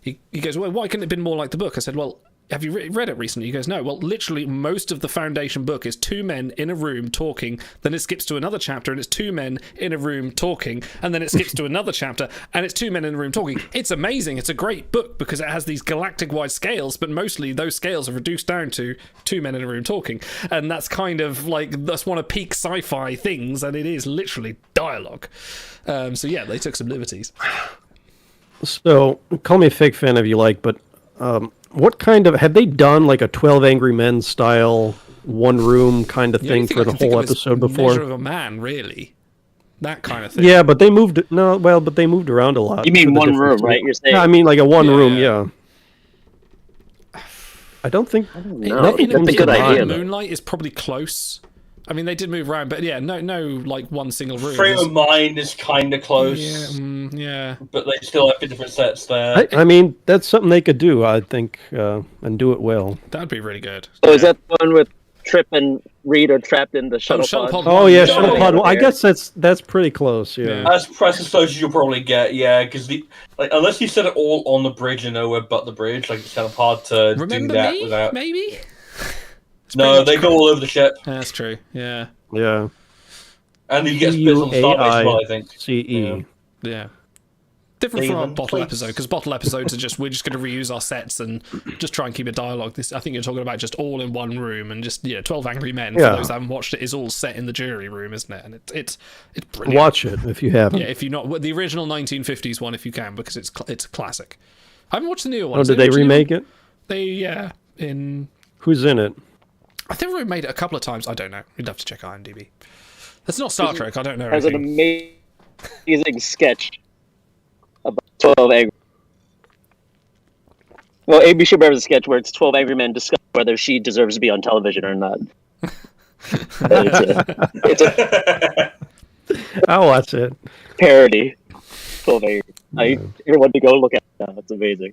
he goes, well, why couldn't it have been more like the book? I said, well, have you read it recently? He goes, no. Well, literally, most of the Foundation book is two men in a room talking, then it skips to another chapter, and it's two men in a room talking, and then it skips to another chapter, and it's two men in a room talking. It's amazing. It's a great book because it has these galactic-wide scales, but mostly those scales are reduced down to two men in a room talking. And that's kind of like, that's one of peak sci-fi things, and it is literally dialogue. So yeah, they took some liberties. So, call me a fake fan if you like, but what kind of, had they done like a 12 Angry Men style one room kind of thing for the whole episode before? Measure of a Man, really. that kind of thing. Yeah, but they moved but they moved around a lot. You mean for the one different room, right? scenes. You're saying? Yeah, I mean like a one room. yeah. Yeah. I don't think. No, Nothing that's a comes good to idea. mind. Moonlight is probably close. I mean, they did move around, but yeah, no, like one single room. Frame of Mind is kind of close. Yeah. But they still have different sets there. I mean, that's something they could do, I think, and do it well. That'd be really good. So is that the one with Trip and Reed are trapped in the shuttle Shuttle pod? pod. Oh yeah, Yeah. Shuttle Pod. Well, I Yeah. guess that's pretty close. Yeah. That's as close as you'll probably get, yeah, because unless you set it all on the bridge and nowhere but the bridge, like it's kind of hard to do Remember that me? without. Maybe. No, they go all over the ship, That's true. Yeah. Yeah. and you get bits on the starbase as well. I think. CE. Yeah. Different from our Leland, bottle please. episode, because bottle episodes are we're just going to reuse our sets and just try and keep a dialogue. I think you're talking about just all in one room and just 12 Angry Men. For Yeah. those that haven't watched it, is all set in the jury room, isn't it? And it's brilliant. Watch it if you haven't. Yeah, if you not the original 1950s one, if you can, because it's a classic. I haven't watched the newer Oh, ones. did they remake it? In Who's in it? I think we made it a couple of times. I don't know. You'd have to check IMDb. It's not Star Trek. I don't know. Has an anything. amazing sketch about 12 angry. Well, Amy Schumer has a sketch where it's 12 angry men discuss whether she deserves to be on television or not. It's a I'll watch it. parody. 12 angry. Everyone to go look at it now. It's amazing.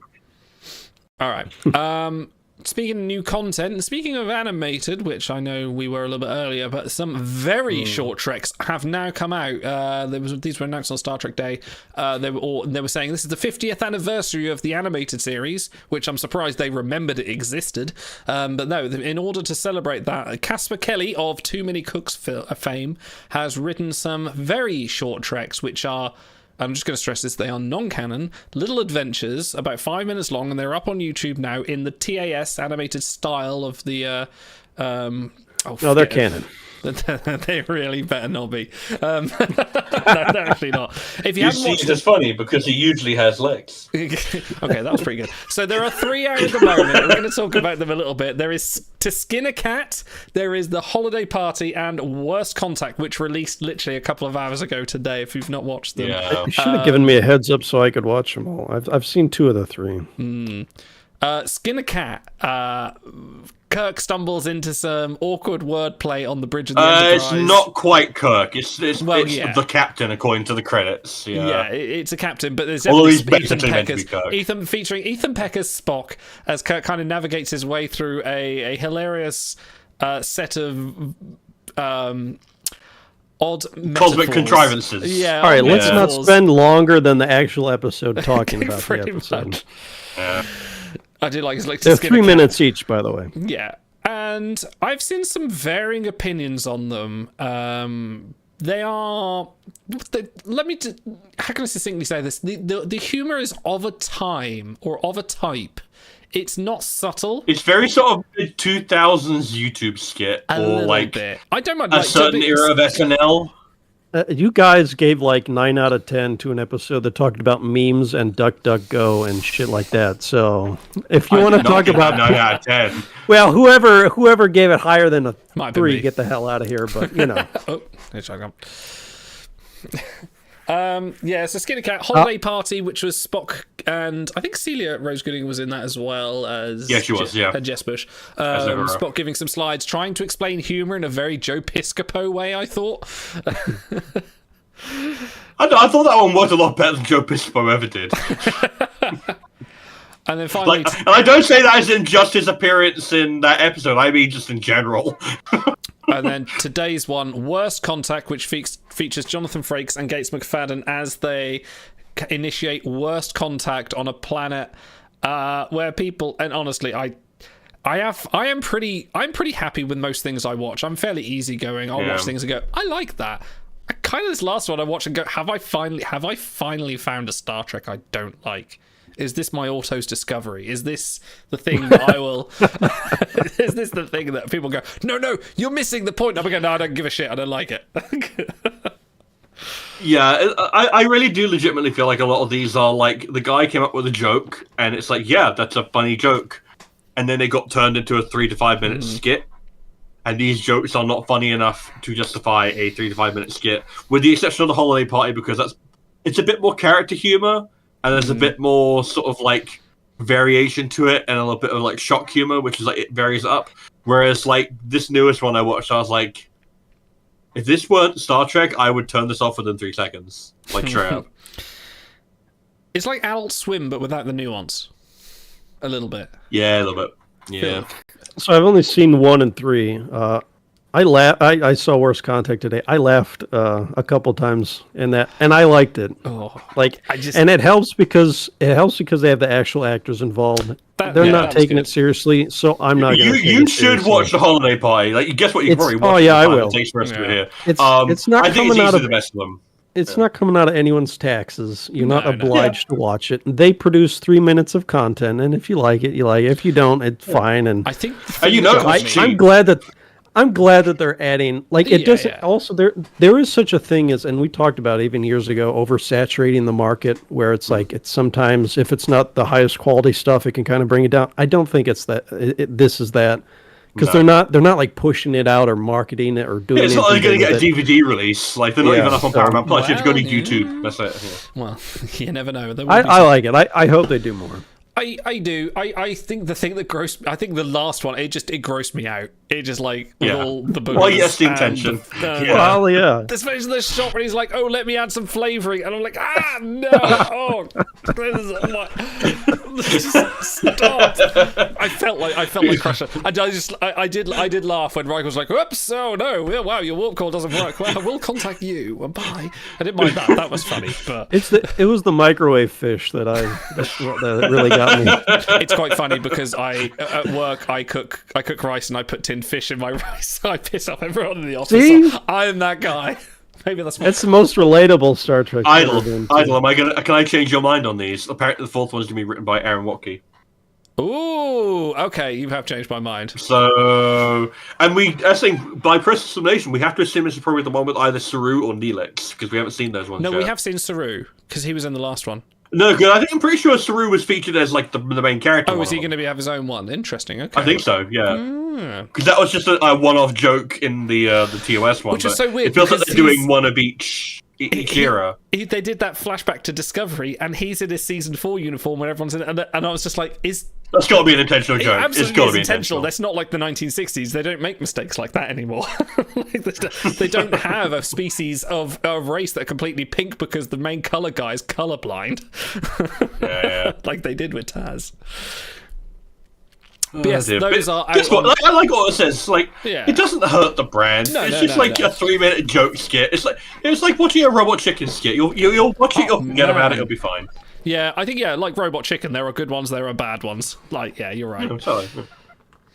All right. Speaking of new content, and speaking of animated, which I know we were a little bit earlier, but some very short treks have now come out. These were announced on Star Trek Day. They were saying this is the 50th anniversary of the animated series, which I'm surprised they remembered it existed. But no, in order to celebrate that, Casper Kelly of Too Many Cooks fame has written some very short treks, which are, I'm just going to stress this, they are non-canon, little adventures, about 5 minutes long, and they're up on YouTube now in the TAS animated style of the... No, they're canon. They really better not be. No, they're actually not. If you You haven't see, watched it's funny because he usually has legs. Okay, that was pretty good. So there are 3 out at the moment. We're going to talk about them a little bit. There is To Skin a Cat, there is The Holiday Party, and Worst Contact, which released literally a couple of hours ago today, if you've not watched them. Yeah. You should have given me a heads up so I could watch them all. I've seen 2 of the 3. Skin a Cat. Kirk stumbles into some awkward wordplay on the bridge of the Enterprise. It's not quite Kirk. It's yeah. the captain according to the credits. Yeah, it's a captain, but there's Although definitely he's Ethan basically meant to Pecker's be Kirk. featuring Ethan Pecker's Spock as Kirk kind of navigates his way through a hilarious set of odd Cosmic metaphors. contrivances. Yeah. All right, odd let's not metaphors. spend longer than the actual episode talking about the Pretty episode. much. Yeah. I do like To They're Skin a 3 Cat. minutes each, by the way. Yeah, and I've seen some varying opinions on them. They are. How can I succinctly say this? The humor is of a time or of a type. It's not subtle. It's very sort of a 2000s YouTube skit A or little like bit. I don't mind a like, certain era of SNL. You guys gave like 9 out of 10 to an episode that talked about memes and DuckDuckGo and shit like that. So if you want to talk about, 9 out of 10. well, whoever gave it higher than a Might be 3, me. get the hell out of here. But you know, Oh, it's shotgun. Yeah, so Skinny Cat Holiday Party, which was Spock and I think Celia Rose Gooding was in that as well as Yeah, she was, yeah. and Jess Bush. Uhura. Spock giving some slides, trying to explain humor in a very Joe Piscopo way. I thought. I thought that one was a lot better than Joe Piscopo ever did. And then finally, Like, and I don't say that as in just his appearance in that episode. I mean just in general. and then today's one, Worst Contact, which features Jonathan Frakes and Gates McFadden as they initiate worst contact on a planet where people, and honestly, I'm pretty happy with most things I watch. I'm fairly easygoing. I'll watch things and go, I like that. I kind of this last one I watch and go, have I finally found a Star Trek I don't like? Is this my Auto's discovery? Is this the thing that I will... Is this the thing that people go, no, you're missing the point. I'm going, no, I don't give a shit. I don't like it. Yeah, I really do legitimately feel like a lot of these are like the guy came up with a joke and it's like, yeah, that's a funny joke. And then it got turned into a 3 to 5 minute skit. and these jokes are not funny enough to justify a 3 to 5 minute skit, with the exception of the holiday party, because it's a bit more character humor, and there's a bit more sort of like variation to it, and a little bit of like shock humor, which is like it varies up. Whereas like this newest one I watched, I was like, if this weren't Star Trek, I would turn this off within 3 seconds, like straight up. It's like Adult Swim, but without the nuance. A little bit. Yeah, a little bit. Yeah. So I've only seen 1 and 3. I saw Worst Contact today. I laughed a couple times in that, and I liked it. Oh, And it helps because they have the actual actors involved. They're not taking it seriously, so I'm not going to. You should watch the holiday party. Like, guess what? You can probably watch. Oh yeah, I will. Takes the rest of it here. It's not I think coming it's out of the best of them. It's not coming out of anyone's taxes. You're not No. obliged to watch it. They produce 3 minutes of content, and if you like it, you like it. If you don't, it's fine. And I think I'm glad that they're adding, like, it doesn't. Yeah. Also, there is such a thing as, and we talked about it even years ago, oversaturating the market, where it's like, it's sometimes, if it's not the highest quality stuff, it can kind of bring it down. I don't think it's that. This is that, because they're not like pushing it out or marketing it or doing. It's not like anything going to get a with it. DVD release. Like, they're not even up on Paramount Plus. You have to go to Well, YouTube. That's it. Yeah. Well, you never know. There will be I like it. I hope they do more. I do. I think the thing that I think the last one, it grossed me out. It just like with all the boogers. Well, yes, the and intention. Well, yeah. Especially the shot where he's like, "Oh, let me add some flavoring," and I'm like, "Ah, no! Oh, this is what? Stop!" I felt like Crusher. I did laugh when Riker was like, "Oops! Oh no! Wow, your warp core doesn't work. Well, we'll contact you. Bye." I didn't mind that. That was funny, but It was the microwave fish that really got me. it's quite funny because at work I cook rice and I put tinned fish in my rice. I piss off everyone in the office. See? So I'm that guy. Maybe that's It's the most relatable Star Trek. Idle. ever been. Can I change your mind on these? Apparently, the fourth one's going to be written by Aaron Watke. Ooh, okay, you have changed my mind. So, and I think by process of elimination, we have to assume this is probably the one with either Saru or Neelix, because we haven't seen those ones No, yet. we have seen Saru because he was in the last one. No, because I'm pretty sure Saru was featured as like the main character. Oh, is he going to have his own one? Interesting. Okay, I think so. Yeah, because that was just a one-off joke in the TOS one. Which is but so weird It feels like because they're doing one of each era. They did that flashback to Discovery, and he's in his season 4 uniform when everyone's in it, and I was just like, That's got to be an intentional It joke. It's absolutely got to is be intentional. That's not like the 1960s. They don't make mistakes like that anymore. They don't have a species of race that are completely pink because the main color guy is colorblind. Yeah. Like they did with Taz. But yes, dear. those But are guess out what? I like what it says. Like, Yeah. it doesn't hurt the brand. No, it's no, just no, like no. a 3-minute joke skit. It's like watching a Robot Chicken skit. You'll watch it. You'll forget about it. man. It'll be fine. Yeah, I think like Robot Chicken, there are good ones, there are bad ones. Like, yeah, you're right. I'm sorry.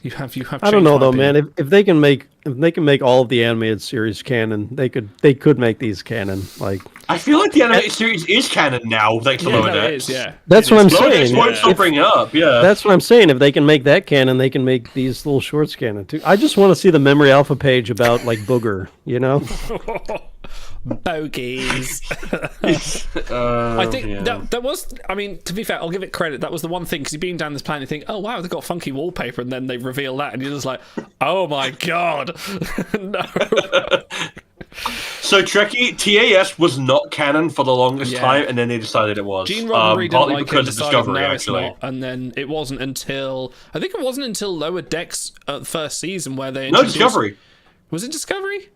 You have. I don't know changed my though, opinion. man. If they can make all of the animated series canon, they could make these canon. Like, I feel like the animated series is canon now, thanks to Yeah, Lower no, it Decks. is, yeah. that's It what I'm is. Lower Decks saying. won't stop bringing it up, yeah. That's what I'm saying. If they can make that canon, they can make these little shorts canon too. I just want to see the Memory Alpha page about like Booger. You know? Bogies. I think yeah. that was. I mean, to be fair, I'll give it credit. That was the one thing because you're being down this planet, you think, oh wow, they've got funky wallpaper, and then they reveal that, and you're just like, oh my god, no. So Trekkie TAS was not canon for the longest Yeah. time, and then they decided it was. Gene Roddenberry didn't partly like it, because of decided Discovery, no, actually. it's not, and then it wasn't until Lower Decks first season where they No, introduced- Discovery. Was it Discovery?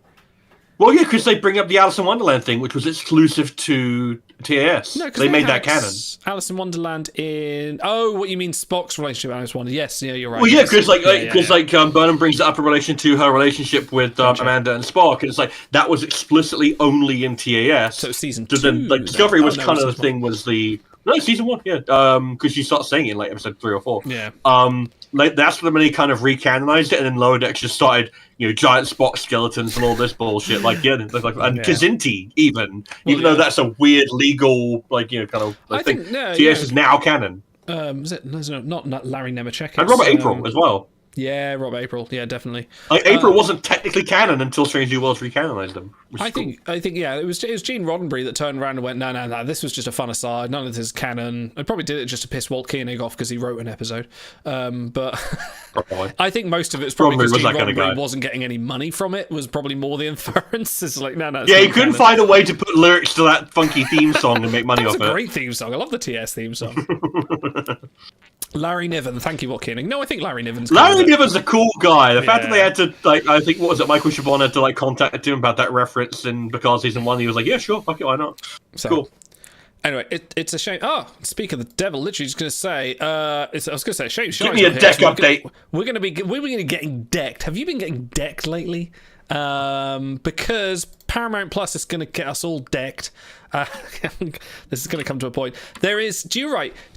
Well, yeah, because they bring up the Alice in Wonderland thing, which was exclusive to TAS. No, because they made that canon. Alice in Wonderland in. Oh, what you mean Spock's relationship with Alice in Wonderland? Yes, yeah, you're right. Well, yeah, yes. because Burnham brings it up in relation to her relationship with Amanda and Spock, and it's like that was explicitly only in TAS. So season So then, 2, like Discovery then. was Oh, no, kind of the season thing. Was the season 1? Yeah, because you start saying it in like episode 3 or 4. Yeah. Like that's when they kind of recanonized it, and then Lower Decks just started, giant Spock skeletons and all this bullshit. Like and Kazinti even though that's a weird legal kind of I thing. think, no, TAS yeah. is now canon, Is it? No, not Larry Nemechek. and Robert April as well. Yeah, Rob April. Yeah, definitely. Like April wasn't technically canon until Strange New Worlds recanonized them. I think yeah, it was Gene Roddenberry that turned around and went, no, this was just a fun aside. None of this is canon. I probably did it just to piss Walt Koenig off because he wrote an episode. But I think most of it was probably because Gene Roddenberry wasn't getting any money from it. Was probably more the inference. It's like no. Yeah, he couldn't find a way to put lyrics to that funky theme song and make money off it. It's a great theme song. I love the TS theme song. Larry Niven, thank you, Walt Koenig. No, I think Larry Niven's a cool guy. The fact that they had to, like, I think, what was it, Michael Chabon had to, like, contact him about that reference in Picard Season 1, he was like, yeah, sure, fuck it, why not? So, cool. Anyway, it's a shame. Oh, speak of the devil, literally just going to say, I was going to say, shame. Give me a deck update. We're going to be getting decked. Have you been getting decked lately? Because Paramount Plus is going to get us all decked. This is going to come to a point.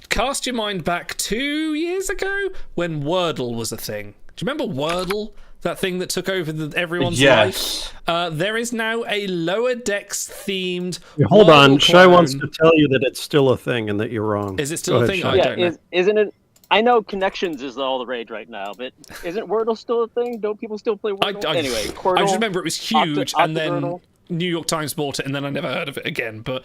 Cast your mind back 2 years ago when Wordle was a thing. Do you remember Wordle? That thing that took over everyone's life? There is now a Lower Decks themed. Hold on. Shai wants to tell you that it's still a thing and that you're wrong. Is it still a thing? Shai. I don't know. Isn't it? I know Connections is all the rage right now, but isn't Wordle still a thing? Don't people still play Wordle? Anyway, Quirtle, I just remember it was huge, and then Octogirl. New York Times bought it, and then I never heard of it again. But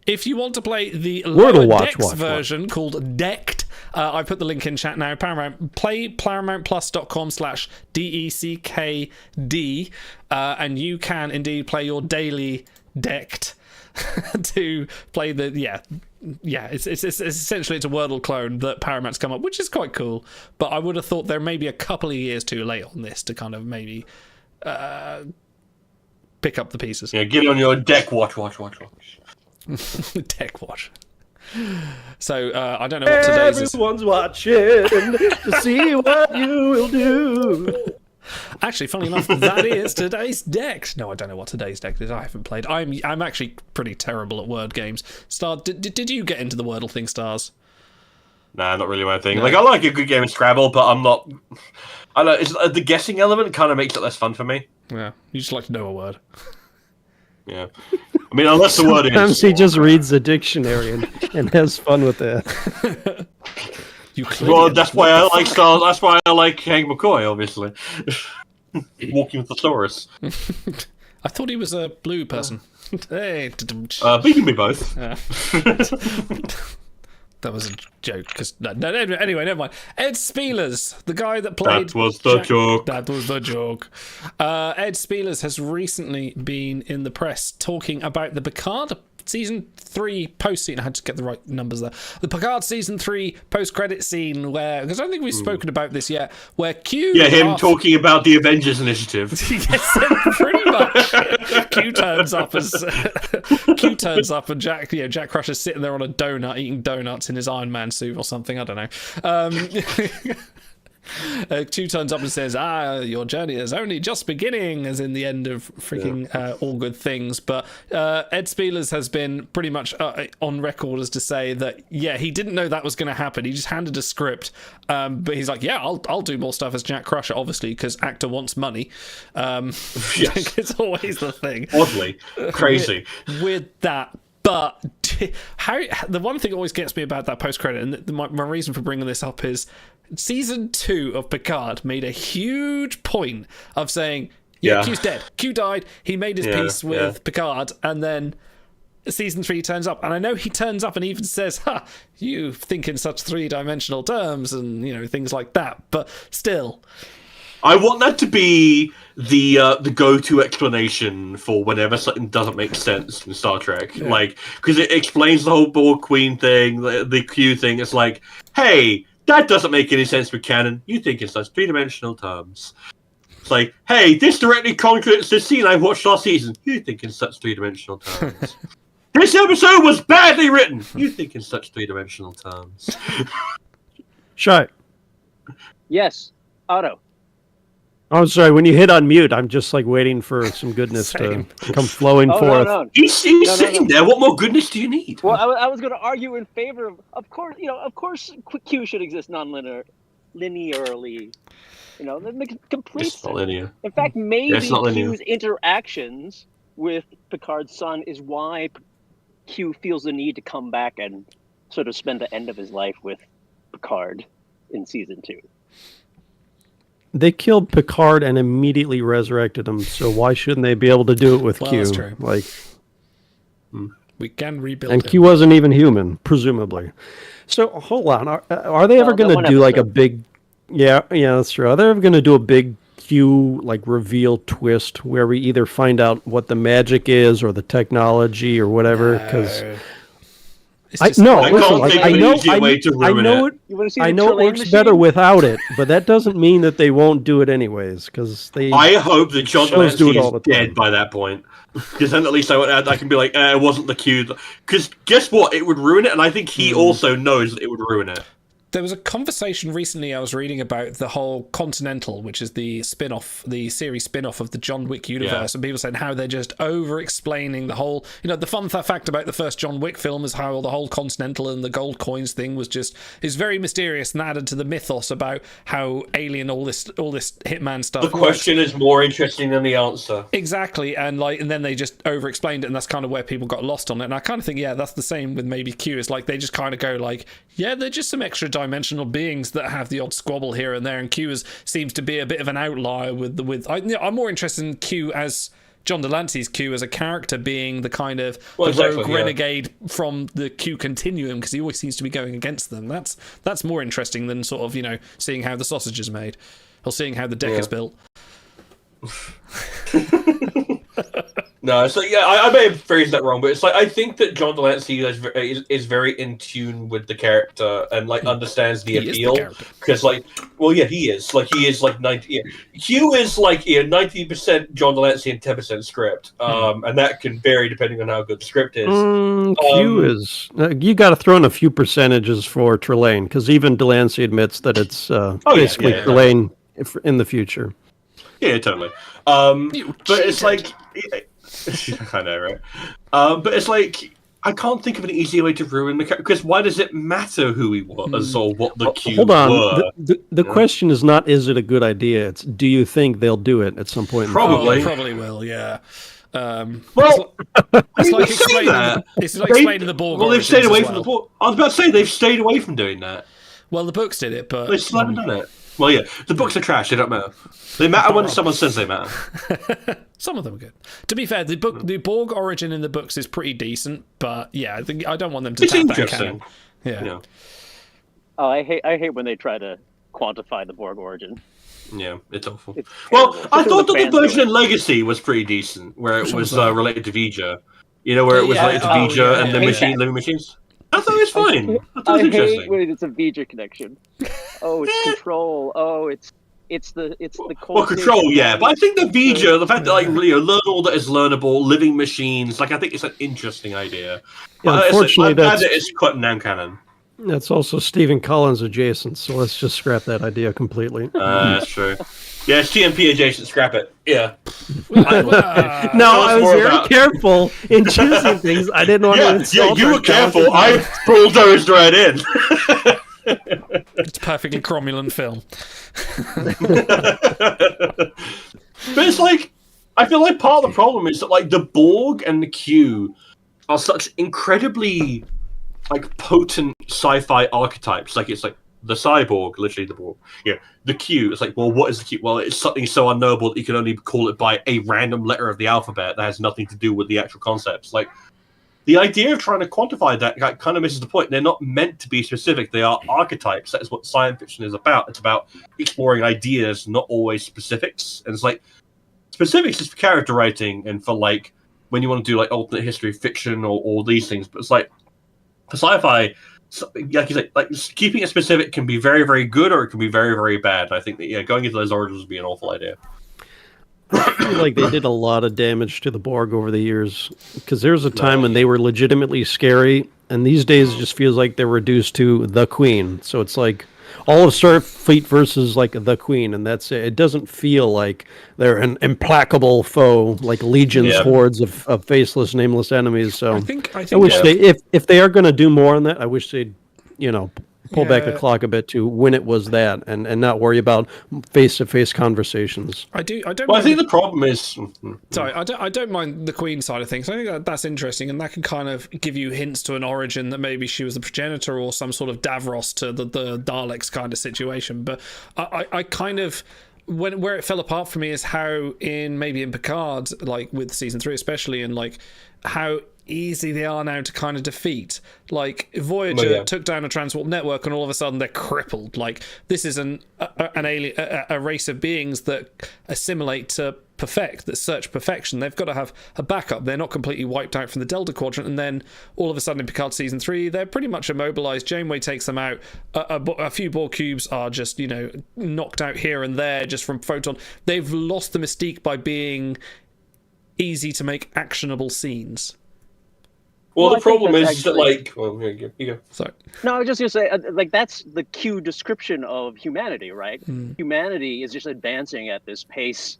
if you want to play the Wordle Lower Decks version called Decked, I put the link in chat now. Play ParamountPlus.com/DECKD, and you can indeed play your daily Decked to play the it's essentially it's a Wordle clone that Paramount's come up, which is quite cool. But I would have thought they're maybe a couple of years too late on this to kind of maybe pick up the pieces. Yeah, get on your deck watch. Deck watch. So I don't know what today's is. Everyone's watching to see what you will do. Actually, funny enough, that is today's deck. No, I don't know what today's deck is. I haven't played. I'm actually pretty terrible at word games. Star, did you get into the Wordle thing, Stars? Nah, not really my thing. No. Like, I like a good game of Scrabble, but I'm not. I don't know. It's, the guessing element kind of makes it less fun for me. Yeah, you just like to know a word. Yeah. I mean, unless the word is. Sometimes he just reads the dictionary and has fun with that. Well, that's why I like Stars. That's why I like Hank McCoy, obviously. Walking with the Thesaurus. I thought he was a blue person. Hey. We can be both. That was a joke. Anyway, never mind. Ed Spielers, the guy that played. That was the joke. That was the joke. Ed Spielers has recently been in the press talking about the Picard Season 3 post-scene. I had to get the right numbers there. The Picard Season 3 post-credit scene where, because I don't think we've spoken about this yet, where Q... Yeah, him talking about the Avengers Initiative. Yes, pretty much. Q turns up and Jack Crusher's sitting there on a donut, eating donuts in his Iron Man suit or something. I don't know. Q turns up and says, your journey is only just beginning, as in the end of freaking All Good Things. But Ed Spielers has been pretty much on record as to say that, yeah, he didn't know that was going to happen. He just handed a script, but he's like, yeah, I'll do more stuff as Jack Crusher, obviously, because actor wants money. Yes. It's always the thing. Oddly. Crazy. With that. But the one thing that always gets me about that post-credit, and my reason for bringing this up is Season 2 of Picard made a huge point of saying, Q's dead. Q died. He made his peace with Picard, and then Season 3 turns up. And I know he turns up and even says, you think in such three-dimensional terms, and, things like that. But still... I want that to be the go-to explanation for whenever something doesn't make sense in Star Trek. Yeah. Like, because it explains the whole Borg Queen thing, the Q thing. It's like, hey, that doesn't make any sense with canon. You think in such three-dimensional terms. It's like, hey, this directly contradicts the scene I watched last season. You think in such three-dimensional terms. This episode was badly written. You think in such three-dimensional terms. Shai. Yes, Otto. I'm sorry, when you hit unmute, I'm just like waiting for some goodness to come flowing forth. No. He's sitting there. What more goodness do you need? Well, I was going to argue in favor of course, Q should exist linearly. That makes complete sense. It's not linear. In fact, maybe Q's interactions with Picard's son is why Q feels the need to come back and sort of spend the end of his life with Picard in Season 2. They killed Picard and immediately resurrected him. So why shouldn't they be able to do it with Well, Q? that's true. Like, We can rebuild and him. Q wasn't even human, presumably. So hold on, are they ever Well, that going to one do like a episode. big? Yeah, that's true. Are they ever going to do a big Q like reveal twist where we either find out what the magic is or the technology or whatever? Because It's I just- no, I listen, can't like, think I of an know, easier way to I ruin know it. You want to see I the know it Trelane works machine? better without it, but that doesn't mean that they won't do it anyways. Because they, I hope that John Shows do Delancey it all is the time. dead by that point. Because then at least I can be like, it wasn't the cue. Because guess what? It would ruin it, and I think he also knows that it would ruin it. There was a conversation recently I was reading about the whole Continental, which is the spin-off, the series spin-off of the John Wick universe, and people saying how they're just over-explaining the whole, the fun fact about the first John Wick film is how the whole Continental and the gold coins thing is very mysterious and added to the mythos about how alien all this hitman stuff The works. question is more interesting than the answer. Exactly, and then they just over-explained it, and that's kind of where people got lost on it. And I kind of think, yeah, that's the same with maybe Q. It's like they just kind of go like, yeah, they're just some extra dimensional beings that have the odd squabble here and there, and Q seems to be a bit of an outlier I'm more interested in Q as John Delancey's Q as a character being the kind of rogue renegade from the Q continuum, because he always seems to be going against them. That's more interesting than sort of seeing how the sausage is made or seeing how the deck is built. No, so yeah, I may have phrased that wrong, but it's like I think that John Delancey is very in tune with the character and like understands the He is the appeal. character. Because he is like 90. Yeah. Q is like 90% John Delancey and 10% script, and that can vary depending on how good the script is. Q is you got to throw in a few percentages for Trelane, because even Delancey admits that it's basically yeah. Trelane in the future. Yeah, totally. But it's like, I know, right? But it's like, I can't think of an easier way to ruin the character, because why does it matter who he was or what the Q Hold on. were? The question is not, is it a good idea? It's, do you think they'll do it at some point? Probably. Oh, probably will, yeah. Well, it's like say explaining that. explaining the Borg. Well, they've origins stayed away as from well. the Borg. I was about to say they've stayed away from doing that. Well, the books did it, but They still haven't done it. Well, yeah, the books are trash. They don't matter. They matter when someone says they matter. some of them are good. To be fair, the Borg origin in the books is pretty decent, but yeah, I don't want them to It's tap that interesting. canon. Yeah. Oh, I hate when they try to quantify the Borg origin. Yeah, it's awful. It's Well, terrible. I Especially thought when that the fans do version it. in Legacy was pretty decent, where it was that? related to Vija. You know, where it was Yeah, related to oh, Vija yeah, and the yeah, machine, yeah. living machines. I thought it was fine. I thought it I was hate interesting. when it's a Vija connection. Oh, it's control. Oh, it's the cold Well, control, station. yeah, but I think the Vija, the fact that learn all that is learnable, living machines, I think it's an interesting idea. But unfortunately, I'm glad that's- that it's cutting down canon. That's also Stephen Collins adjacent, so let's just scrap that idea completely. That's true. Yeah, it's TMP adjacent. Scrap it. Yeah. No, I was more very about- careful in choosing things. I didn't want to insult you our were careful. talented- I bulldozed right in. It's perfectly cromulent film. But it's like, I feel like part of the problem is that like the Borg and the Q are such incredibly like potent sci-fi archetypes. Like it's like the cyborg, literally the Borg. Yeah, the Q. It's like, well, what is the Q? Well, it's something so unknowable that you can only call it by a random letter of the alphabet that has nothing to do with the actual concepts. Like the idea of trying to quantify that kind of misses the point. They're not meant to be specific. They are archetypes. That is what science fiction is about. It's about exploring ideas, not always specifics. And it's like specifics is for character writing and for like when you want to do like alternate history fiction or all these things. But it's like for sci-fi, like you say, like keeping it specific can be very, very good or it can be very, very bad. I think that going into those origins would be an awful idea. I feel like they did a lot of damage to the Borg over the years, because there was a time when they were legitimately scary, and these days it just feels like they're reduced to the Queen. So it's like all of Starfleet versus like the Queen, and that's it. It doesn't feel like they're an implacable foe, like legions, hordes of faceless, nameless enemies. So I wish they, if they are going to do more on that, I wish they'd, pull back the clock a bit to when it was that, and not worry about face-to-face conversations. I don't. Well, I think the problem is. Sorry, I don't mind the Queen side of things. I think that's interesting, and that can kind of give you hints to an origin that maybe she was the progenitor or some sort of Davros to the Daleks kind of situation. But I kind of. where it fell apart for me is how maybe in Picard, like with season 3 especially, and like how easy they are now to kind of defeat. Like Voyager took down a transwarp network and all of a sudden they're crippled. Like this is an alien, a race of beings that assimilate to perfect, that search perfection. They've got to have a backup. They're not completely wiped out from the Delta Quadrant, and then all of a sudden in Picard season 3 they're pretty much immobilized. Janeway takes them out. A few Borg cubes are just, you know, knocked out here and there just from photon. They've lost the mystique by being easy to make actionable scenes. Well, the problem is actually, that, like, well, you go. Sorry. No, I was just gonna say, like, that's the Q description of humanity, right? Humanity is just advancing at this pace,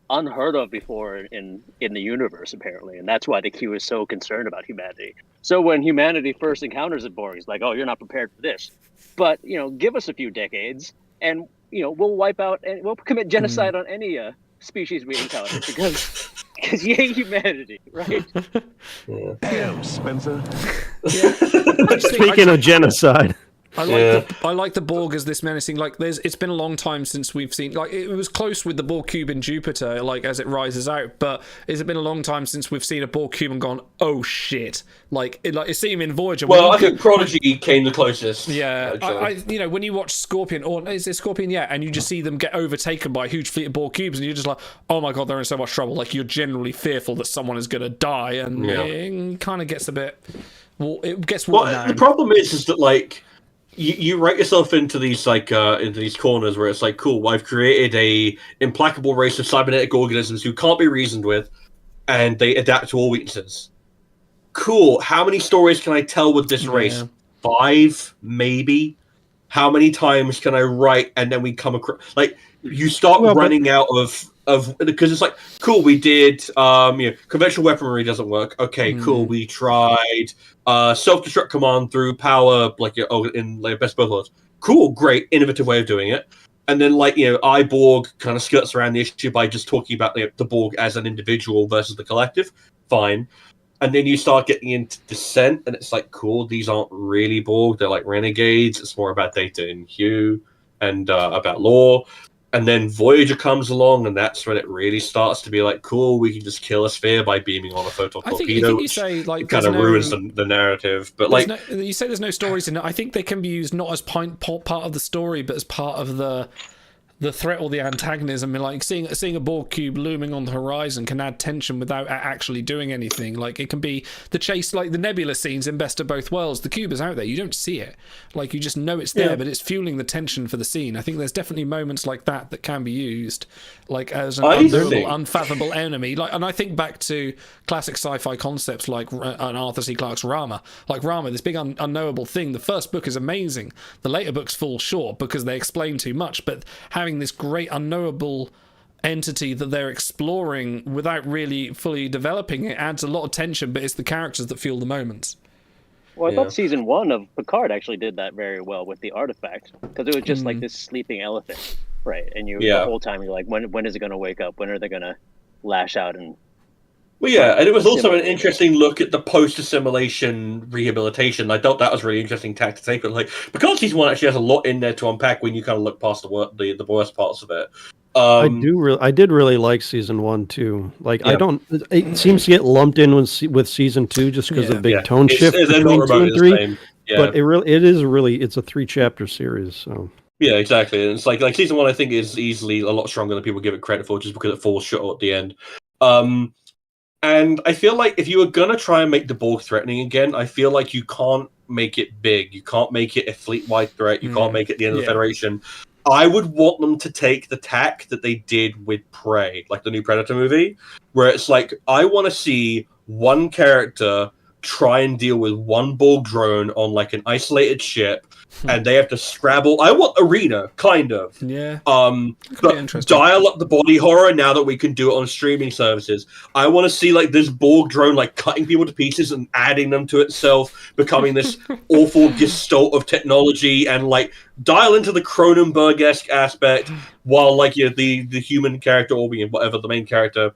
unheard of before in the universe, apparently, and that's why the Q is so concerned about humanity. So when humanity first encounters the Borg, it's like, oh, you're not prepared for this, but you know, give us a few decades, and you know, we'll wipe out and we'll commit genocide on any species we encounter because yay humanity, right? Damn, Spencer. Speaking of genocide. I like the Borg as this menacing. Like, it's been a long time since we've seen. Like, it was close with the Borg cube in Jupiter, like as it rises out. But it's been a long time since we've seen a Borg cube and gone, oh shit! Like it seemed in Voyager. Well, I think Prodigy came the closest. Yeah, I you know, when you watch Scorpion, or is it Scorpion? Yeah, and you just see them get overtaken by a huge fleet of Borg cubes, and you're just like, oh my god, they're in so much trouble. Like, you're generally fearful that someone is going to die, and it kind of gets a bit. Well, it gets watered down. The problem is that like. You write yourself into these into these corners where it's like, cool, I've created a implacable race of cybernetic organisms who can't be reasoned with, and they adapt to all weaknesses. Cool. How many stories can I tell with this race? 5, maybe. How many times can I write and then we come across like you start running out of because it's like, cool, we did conventional weaponry doesn't work. Okay, cool, we tried self-destruct command through power, like in like best both worlds. Cool, great, innovative way of doing it. And then like, iBorg kind of skirts around the issue by just talking about the Borg as an individual versus the collective. Fine. And then you start getting into Descent, and it's like, cool, these aren't really Borg, they're like renegades. It's more about Data and Hugh and about lore. And then Voyager comes along, and that's when it really starts to be like, cool, we can just kill a sphere by beaming on a photon torpedo, which kind of ruins the narrative. But like, you say there's no stories in it. I think they can be used not as part of the story, but as part of the threat or the antagonism. I mean, like seeing a Borg cube looming on the horizon can add tension without actually doing anything. Like, it can be the chase, like the Nebula scenes in Best of Both Worlds. The cube is out there, you don't see it, like you just know it's there, but it's fueling the tension for the scene. I think there's definitely moments like that can be used, like as an unfathomable enemy. Like, and I think back to classic sci-fi concepts like an Arthur C. Clarke's Rama. Like Rama, this big unknowable thing. The first book is amazing. The later books fall short because they explain too much, but having this great unknowable entity that they're exploring without really fully developing it adds a lot of tension, but it's the characters that fuel the moments. Well, I thought season 1 of Picard actually did that very well with the artifact, because it was just like this sleeping elephant, right? And the whole time you're like, when is it going to wake up? When are they going to lash out? And well, yeah, and it was also an interesting look at the post-assimilation rehabilitation. I thought that was a really interesting tack to take. But like, because season 1 actually has a lot in there to unpack when you kind of look past the worst parts of it. I did really like season 1 too. Like, it seems to get lumped in with season 2 just because of the big tone shift between 2 and 3. But it's a 3-chapter series. So yeah, exactly. And it's like season 1, I think, is easily a lot stronger than people give it credit for, just because it falls short at the end. And I feel like if you were going to try and make the Borg threatening again, I feel like you can't make it big. You can't make it a fleet-wide threat. You can't make it the end of the Federation. I would want them to take the tack that they did with Prey, like the new Predator movie, where it's like, I want to see one character try and deal with one Borg drone on like an isolated ship, and they have to scrabble. I want Arena, kind of. Yeah. But dial up the body horror now that we can do it on streaming services. I want to see like this Borg drone like cutting people to pieces and adding them to itself, becoming this awful gestalt of technology, and like dial into the Cronenberg-esque aspect while like the human character, or whatever the main character.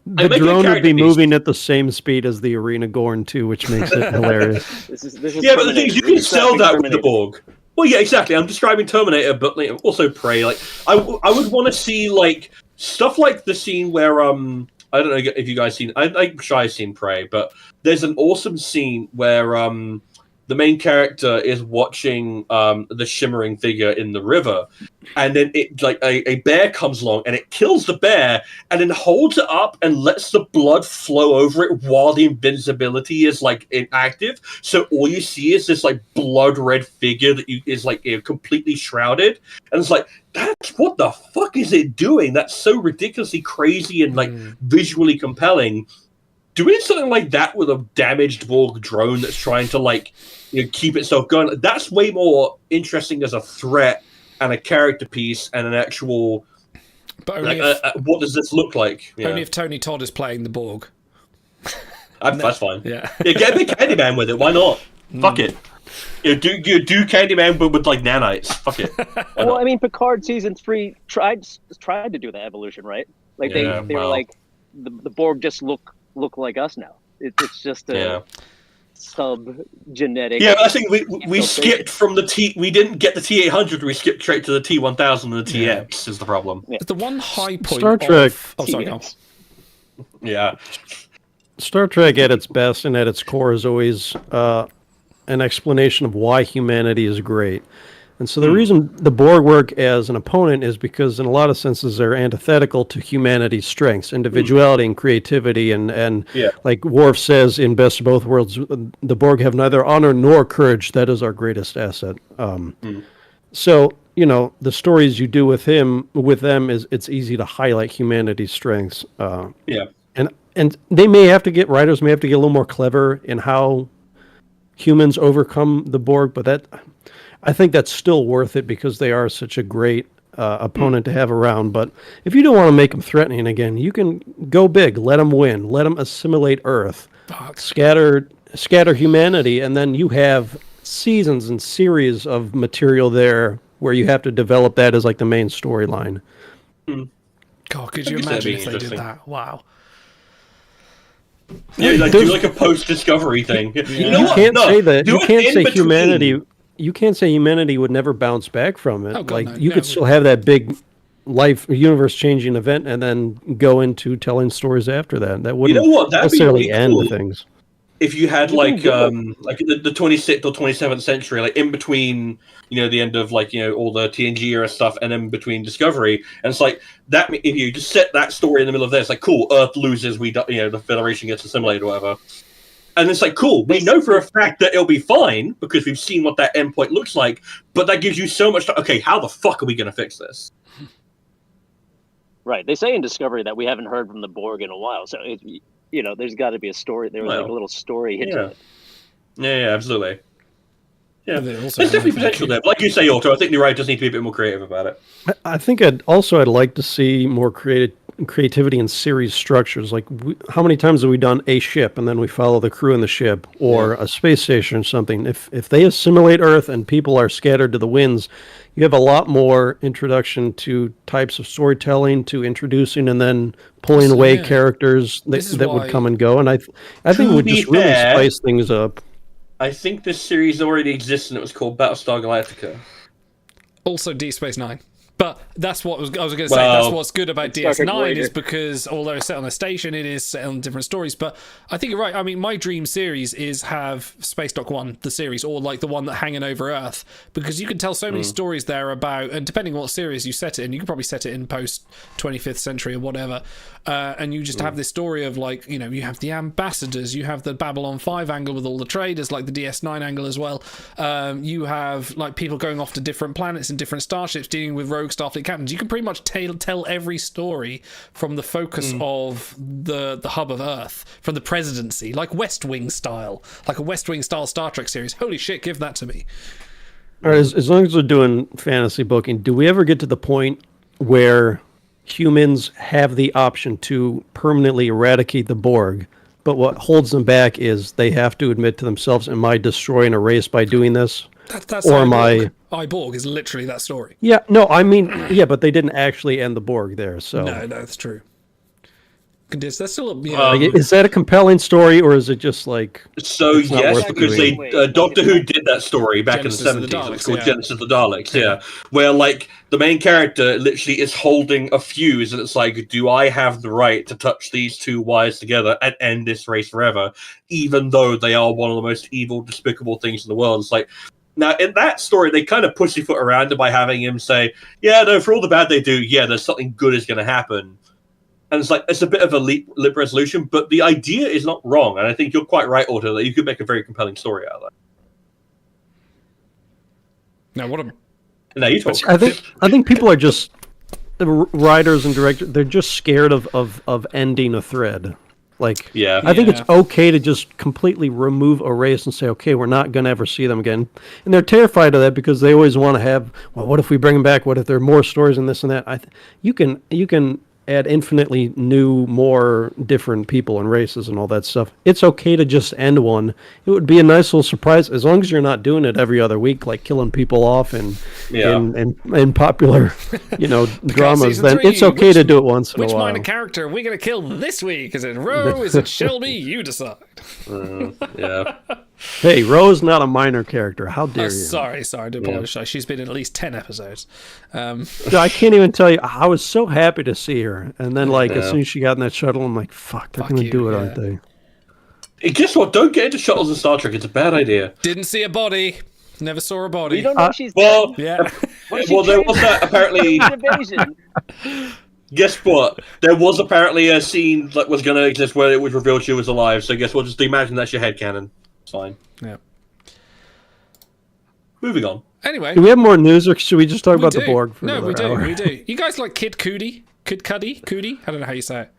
The drone would be moving at the same speed as the Arena Gorn too, which makes it hilarious. This is but the thing is, you can sell that with the Borg. Well, yeah, exactly. I'm describing Terminator, but like, also Prey. Like, I would want to see like stuff like the scene where I don't know if you guys seen. I'm sure I've seen Prey, but there's an awesome scene where the main character is watching the shimmering figure in the river, and then it like a bear comes along and it kills the bear and then holds it up and lets the blood flow over it while the invincibility is like inactive. So all you see is this like blood red figure that is like completely shrouded, and it's like, that's what the fuck is it doing? That's so ridiculously crazy and like visually compelling. Doing something like that with a damaged Borg drone that's trying to like keep itself going, that's way more interesting as a threat and a character piece and an actual. But only like, what does this look like? Only if Tony Todd is playing the Borg. That's fine. Yeah, get a big Candyman with it. Why not? Fuck it. Do Candyman but with like nanites. Fuck it. Well, I mean, Picard season 3 tried to do the evolution, right? Like they were like the Borg just look like us now. It's just a sub-genetic. Yeah, but I think we skipped from the T. We didn't get the T-800. We skipped straight to the T-1000 and the TX. Is the problem? Yeah. The one high point. Star Trek. Yeah. Star Trek at its best and at its core is always an explanation of why humanity is great. And so the reason the Borg work as an opponent is because in a lot of senses they're antithetical to humanity's strengths, individuality and creativity. And like Worf says in Best of Both Worlds, the Borg have neither honor nor courage. That is our greatest asset. So, the stories you do with them it's easy to highlight humanity's strengths. And they writers may have to get a little more clever in how humans overcome the Borg, but I think that's still worth it because they are such a great opponent to have around. But if you don't want to make them threatening again, you can go big, let them win, let them assimilate Earth, scatter humanity, and then you have seasons and series of material there where you have to develop that as like the main storyline. God, could you imagine if they did that? Wow. Yeah, like do like a post-discovery thing. You can't say that. You can't say humanity. You can't say humanity would never bounce back from it. Oh, God, you could still have that big universe-changing event, and then go into telling stories after that. That wouldn't necessarily end things. If you had like the 26th or 27th century, like in between, the end of like all the TNG era stuff, and then between Discovery, and it's like that. If you just set that story in the middle of there, it's like cool. Earth loses, the Federation gets assimilated, or whatever. And it's like, cool, we know for a fact that it'll be fine because we've seen what that endpoint looks like, but that gives you so much time. Okay, how the fuck are we going to fix this? Right. They say in Discovery that we haven't heard from the Borg in a while, so, there's got to be a story. There was like a little story hint to it. Yeah, absolutely. Yeah, there's definitely potential there. But like you say, Otto, I think the writers need to be a bit more creative about it. I think I'd like to see more creativity in series structures. Like, how many times have we done a ship and then we follow the crew in the ship, or a space station or something? If they assimilate Earth and people are scattered to the winds, you have a lot more introduction to types of storytelling, to introducing and then pulling away characters that would come and go. And I think it would just really spice things up. I think this series already exists and it was called Battlestar Galactica. Also Deep Space Nine. But that's what I was going to say. That's what's good about DS9 is because although it's set on a station, it is set on different stories. But I think you're right. I mean, my dream series is have Space Dock 1, the series, or like the one that Hanging Over Earth, because you can tell so many stories there about, and depending on what series you set it in, you can probably set it in post 25th century or whatever. And you just have this story of like, you have the ambassadors, you have the Babylon 5 angle with all the traders, like the DS9 angle as well. You have like people going off to different planets and different starships dealing with rogue Starfleet captains. You can pretty much tell every story from the focus of the hub of Earth, from the presidency, like West Wing style, like a West Wing style Star Trek series. Holy shit, give that to me. All right, as long as we're doing fantasy booking, do we ever get to the point where humans have the option to permanently eradicate the Borg, but what holds them back is they have to admit to themselves, am I destroying a race by doing this? That's or am I... Borg is literally that story. Yeah, no, I mean, but they didn't actually end the Borg there, so... No, that's true. There's still Like, is that a compelling story, or is it just like? So It's not yes, worth because doing. Doctor Who did that story back Genesis in of the the 70s. It was Daleks, called yeah. Genesis of the Daleks, yeah. Where like the main character literally is holding a fuse, and it's like, do I have the right to touch these two wires together and end this race forever, even though they are one of the most evil, despicable things in the world? It's like. Now, in that story, they kind of pussyfoot around it by having him say, yeah, no, for all the bad they do, yeah, there's something good is going to happen. And it's like, it's a bit of a lip resolution, but the idea is not wrong. And I think you're quite right, Otto, that you could make a very compelling story out of that. Now, what a... Now you talk. I think people are just writers and directors. They're just scared of ending a thread. Like, Yeah. I think it's okay to just completely remove a race and say, okay, we're not going to ever see them again. And they're terrified of that because they always want to have, well, what if we bring them back? What if there are more stories and this and that? You can add infinitely new, more different people and races and all that stuff. It's okay to just end one. It would be a nice little surprise as long as you're not doing it every other week, like killing people off in popular, dramas. Then it's okay to do it once in a Which while. minor character are we going to kill this week? Is it Ro? Is it Shelby? You decide. Yeah. Hey, Ro's not a minor character. How dare you? Sorry, I do apologize. She's been in at least 10 episodes. I can't even tell you. I was so happy to see her, and then as soon as she got in that shuttle, I'm like, "Fuck, they're gonna do it, aren't they?" Hey, guess what? Don't get into shuttles in Star Trek. It's a bad idea. Didn't see a body. Never saw a body. We don't know if she's Well, Yeah. well, there was that apparently. Invasion. Guess what? There was apparently a scene that was going to exist where it was revealed she was alive. So guess what? Just imagine that's your headcanon. It's fine. Yeah. Moving on. Anyway. Do we have more news, or should we just talk about do. the Borg for No, another we do. hour? We do. You guys like Kid Cudi? Kid Cudi? Cudi? I don't know how you say it.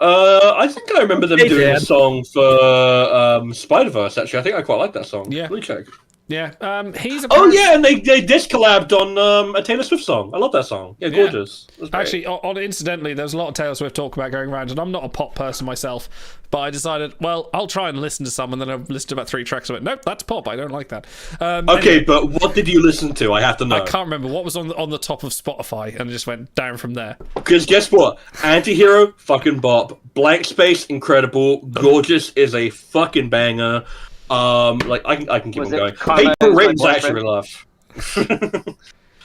I think I remember them Hey, doing a Dad. song for Spider-Verse, actually. I think I quite like that song. Yeah. Let me check. Yeah. He's a Oh, yeah, and they disc collabed on a Taylor Swift song. I love that song. Yeah, gorgeous. That's great. Actually, incidentally, there's a lot of Taylor Swift talk about going around, and I'm not a pop person myself, but I decided, well, I'll try and listen to some, and then I've listened to about 3 tracks of it. Nope, that's pop. I don't like that. Okay, anyway, but what did you listen to? I have to know. I can't remember what was on the top of Spotify, and it just went down from there. Because guess what? Antihero, fucking bop. Blank Space, incredible. Gorgeous is a fucking banger. I can keep Was on it going. Karma Paper is My Rings, I actually really love.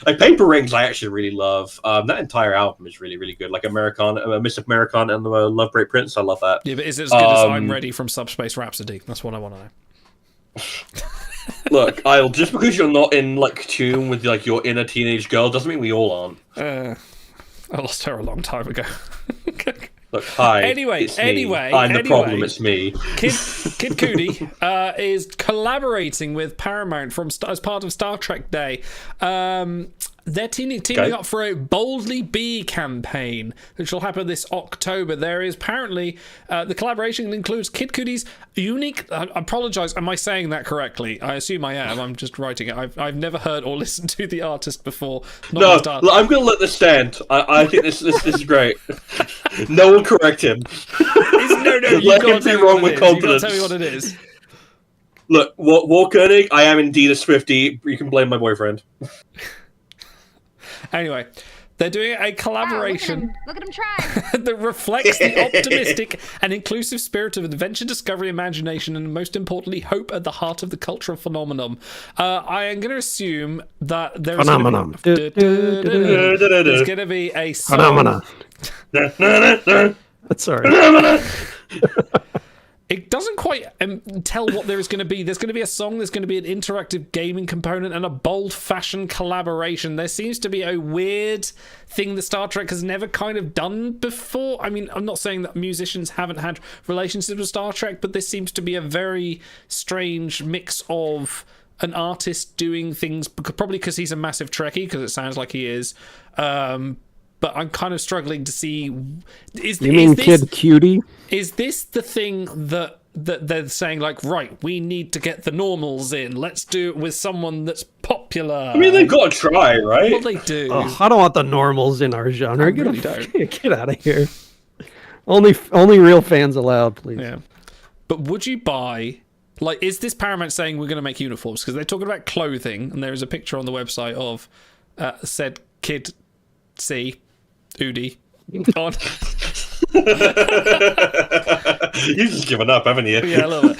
Like Paper Rings, I actually really love. That entire album is really, really good. Like Miss Americana and the Love Break Prince, I love that. Yeah, but is it as good as I'm Ready from Subspace Rhapsody? That's what I want to know. Look, just because you're not in tune with your inner teenage girl doesn't mean we all aren't. I lost her a long time ago. Look, hi. Anyway, it's me. I'm the problem. It's me. Kid Cudi is collaborating with Paramount as part of Star Trek Day. They're teaming up for a Boldly Be campaign, which will happen this October. There is apparently the collaboration includes Kid Cudi's unique. I apologize. Am I saying that correctly? I assume I am. I'm just writing it. I've never heard or listened to the artist before. No, I'm going to let this stand. I think this is great. No one correct him. No. Let him be wrong with confidence. Tell me what it is. Look, Walt Koenig, I am indeed a Swiftie. You can blame my boyfriend. Anyway, they're doing a collaboration Look at him try. that reflects the optimistic and inclusive spirit of adventure, discovery, imagination, and most importantly, hope at the heart of the cultural phenomenon. I am going to assume that there's going to be a song. Phenomena. That's all right. It doesn't quite tell what there is going to be. There's going to be a song, there's going to be an interactive gaming component, and a bold-fashioned collaboration. There seems to be a weird thing that Star Trek has never kind of done before. I mean, I'm not saying that musicians haven't had relationships with Star Trek, but this seems to be a very strange mix of an artist doing things, probably because he's a massive Trekkie, because it sounds like he is, but I'm kind of struggling to see. Kid Cutie? Is this the thing that they're saying, like, right, we need to get the normals in. Let's do it with someone that's popular. I mean, they've got to try, right? Well, they do. Oh, I don't want the normals in our genre. really don't. Get out of here. Only real fans allowed, please. Yeah. But would you buy... Like, is this Paramount saying we're going to make uniforms? Because they're talking about clothing, and there is a picture on the website of said Kid C. Udi on You've just given up, haven't you? Yeah, a little bit.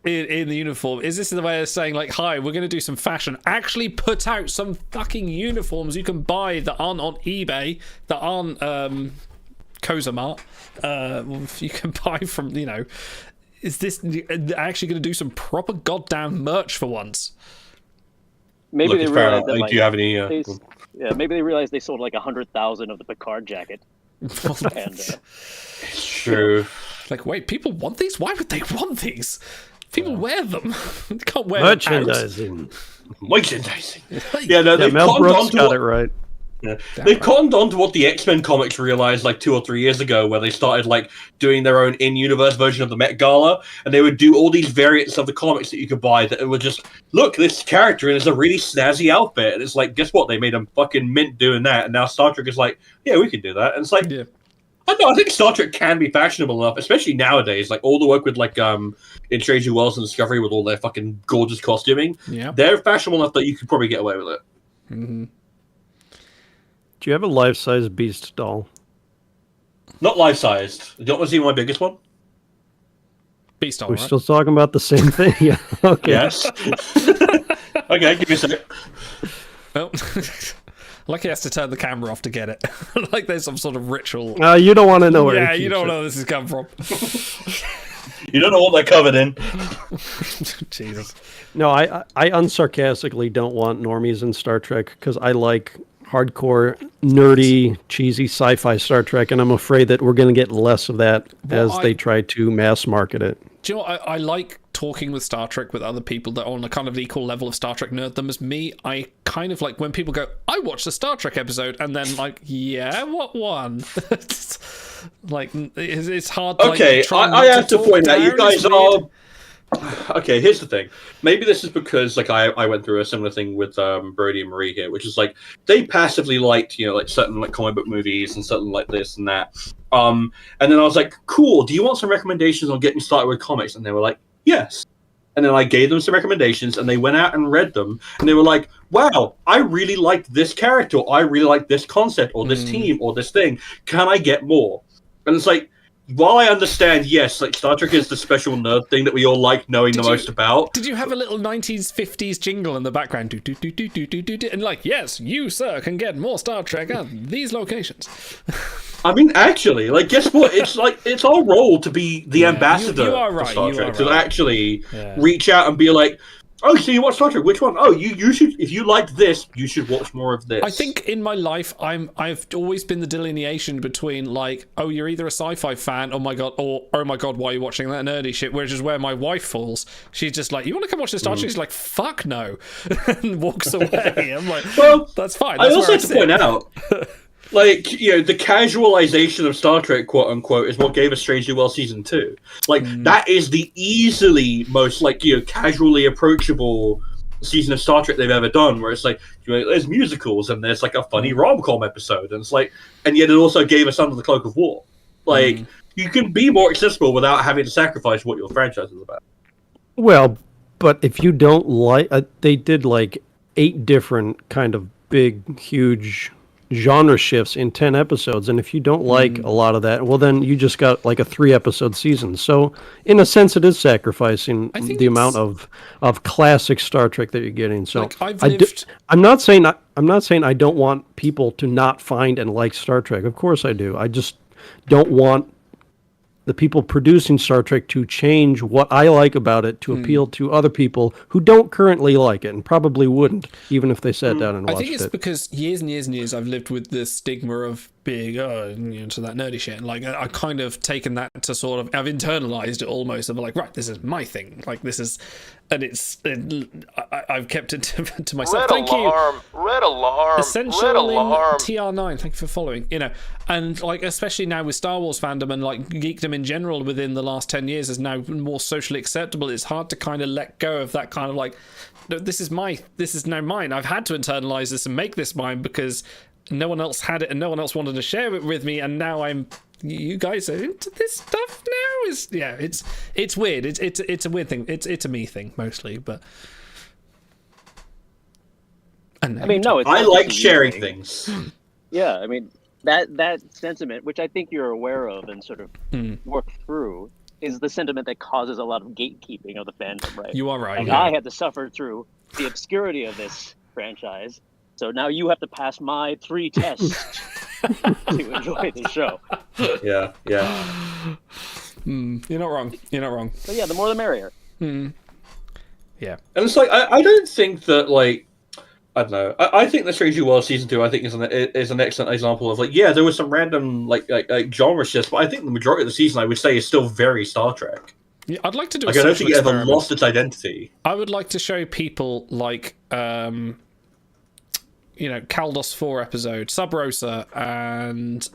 In the uniform. Is this the way of saying, like, hi, we're going to do some fashion? Actually put out some fucking uniforms you can buy that aren't on eBay, that aren't Kozamart. You can buy from, you know. Is this actually going to do some proper goddamn merch for once? Maybe Look, they it's fair realized enough. that, like, Do you have any? maybe they realized they sold like 100,000 of the Picard jacket. And True. Like, wait, people want these? Why would they want these? People wear them. They can't wear them out. Merchandising. Merchandising. Yeah, no, they've Mel cottoned Brooks on to got what, it right. yeah. They've cottoned on to what the X-Men comics realized like 2 or 3 years ago, where they started like doing their own in-universe version of the Met Gala, and they would do all these variants of the comics that you could buy that were just, look, this character and it's a really snazzy outfit, and it's like, guess what? They made them fucking mint doing that, and now Star Trek is like, yeah, we can do that, and it's like, Yeah. I don't know, I think Star Trek can be fashionable enough, especially nowadays. Like all the work with like in Strange New Worlds and Discovery with all their fucking gorgeous costuming, Yeah. they're fashionable enough that you could probably get away with it. Mm-hmm. Do you have a life-size Beast doll? Not life-sized. Do you want to see my biggest one? Beast doll, We're right? still talking about the same thing. Yeah. Okay. Yes. Okay, give me a second. Oh. Like he has to turn the camera off to get it. Like there's some sort of ritual. You don't want to know where. Yeah, it you keeps don't it. know where this has come from. You don't know what they're covered in. Jesus. No, I unsarcastically don't want normies in Star Trek because I like hardcore, nerdy, cheesy sci-fi Star Trek, and I'm afraid that we're going to get less of that as they try to mass market it. Do you know what? I like talking with Star Trek with other people that are on a kind of equal level of Star Trek nerddom as me. I kind of like when people go, I watched a Star Trek episode, and then like, yeah, what one? Like, it's hard. Okay, like, try I have to talk point out, you down. guys It's are... weird. Okay, here's the thing. Maybe this is because like I went through a similar thing with Brody and Marie here, which is like they passively liked, you know, like certain like comic book movies and certain like this and that. And then I was like, cool, do you want some recommendations on getting started with comics? And they were like, yes. And then I gave them some recommendations and they went out and read them and they were like, wow, I really liked this character, or I really like this concept or this team or this thing. Can I get more? And it's like, while I understand, yes, like Star Trek is the special nerd thing that we all like knowing the most about. Did you have a little 90s, 50s jingle in the background? Do, do, do, do, do, do, do, do, and like, yes, you, sir, can get more Star Trek at these locations. I mean, actually, like, guess what? It's like, it's our role to be the ambassador you are for right, Star you Trek. are To right. actually reach out and be like, oh, so you watch Star Trek? Which one? Oh, you should, if you liked this, you should watch more of this. I think in my life, I've always been the delineation between like, oh, you're either a sci-fi fan, oh my god, or oh my god, why are you watching that nerdy shit? Which is where my wife falls. She's just like, you want to come watch the Star Trek? She's like, fuck no, and walks away. I'm like, well, that's fine. I That's also where have to point out, like, you know, the casualization of Star Trek, quote unquote, is what gave us Strange New World Season 2. Like, that is the easily most, like, you know, casually approachable season of Star Trek they've ever done, where it's like, you know, there's musicals and there's, like, a funny rom-com episode, and it's like, and yet it also gave us Under the Cloak of War. Like, you can be more accessible without having to sacrifice what your franchise is about. Well, but if you don't like, they did like 8 different kind of big, huge genre shifts in 10 episodes, and if you don't like a lot of that, well, then you just got like a 3-episode season. So in a sense, it is sacrificing think the amount of classic Star Trek that you're getting. So Like, I've lived- I'm not saying I don't want people to not find and like Star Trek. Of course I do. I just don't want the people producing Star Trek to change what I like about it to appeal to other people who don't currently like it and probably wouldn't, even if they sat down and I watched think it's it. because years and years and years I've lived with the stigma of being into that nerdy shit, and like I kind of taken that to sort of, I've internalized it almost, of like, right, this is my thing, like this is, and I've kept it to myself. Red Thank alarm. Red alarm. Essential Red alarm. in TR9, thank you for following. You know, and like especially now with Star Wars fandom and like geekdom in general within the last 10 years is now more socially acceptable. It's hard to kind of let go of that kind of like, no, this is now mine. I've had to internalize this and make this mine because no one else had it and no one else wanted to share it with me, and now you guys are into this stuff now. It's weird. It's a weird thing. It's a me thing mostly, but I mean, no, it's I not like just a you sharing thing. things. Yeah, I mean, that sentiment, which I think you're aware of and sort of work through, is the sentiment that causes a lot of gatekeeping of the fandom, right? You are right. Like, yeah. I had to suffer through the obscurity of this franchise, so now you have to pass my 3 tests to enjoy the show. Yeah. You're not wrong. You're not wrong. But yeah, the more the merrier. Yeah. And it's like I don't think that like I don't know. I think the Strange New World season 2 I think is an excellent example of like there was some random like genre shifts, but I think the majority of the season I would say is still very Star Trek. Yeah, I'd like to do. Like a I don't social think it ever experiment. lost its identity. I would like to show people like Caldos 4 episode, Sub Rosa, and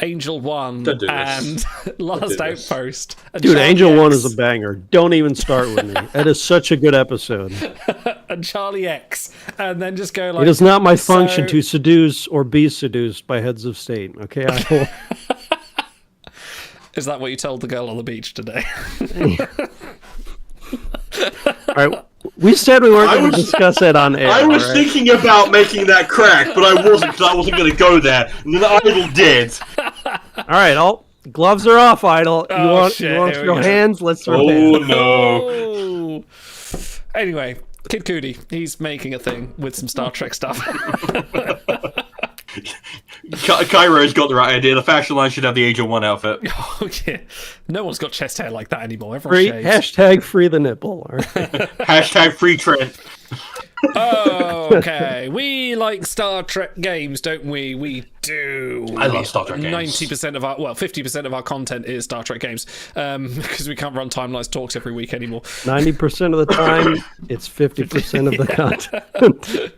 Angel 1 Don't do and this. Last do this. Outpost. And Dude, Charlie Angel X, 1 is a banger. Don't even start with me. That is such a good episode. and Charlie X, and then just go like. It is not my function so- to seduce or be seduced by heads of state. Okay, I will. Is that what you told the girl on the beach today? All right, we said we weren't going to discuss it on air. I was all right? thinking about making that crack, but I wasn't because I wasn't going to go there. And then Idol did. All right, gloves are off, Idol. You Oh, want shit, to here we throw go. hands? Let's throw Oh hands. no! Oh. Anyway, Kid Cudi, he's making a thing with some Star Trek stuff. Cairo's got the right idea. The fashion line should have the Angel 1 outfit. Oh yeah, no one's got chest hair like that anymore. Everyone shaves. Hashtag free the nipple. All right. Hashtag free Trent. Oh, okay. We like Star Trek games, don't we? We do. I love Star Trek games. 90% of 50% of our content is Star Trek games, because we can't run timelines talks every week anymore. 90% of the time, it's 50% of the content.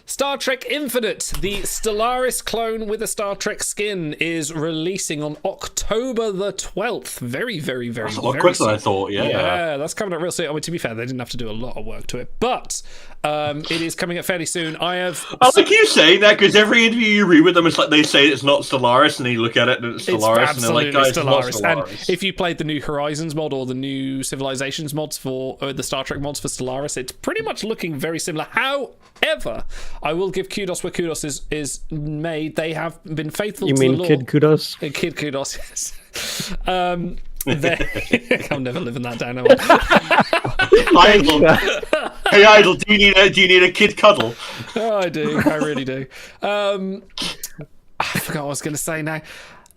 Star Trek Infinite, the Stellaris clone with a Star Trek skin, is releasing on October the 12th. Very, very, very, That's a lot very quicker than I soon. thought. Yeah, that's coming up real soon. I mean, to be fair, they didn't have to do a lot of work to it, but it is coming up fairly soon. I like you saying that because every interview you read with them, it's like they say it's not Stellaris, and then you look at it and it's Stellaris, and they're like, guys, it's not Stellaris. And if you played the new Horizons mod or the new Civilizations mods or the Star Trek mods for Stellaris, it's pretty much looking very similar. However, I will give kudos where kudos is made. They have been faithful You to mean the law. Kid Kudos? Kid kudos, yes. I'm never living that down. Am I? Idol. Hey, Idol, do you need a kid cuddle? Oh, I do. I really do. I forgot what I was going to say now.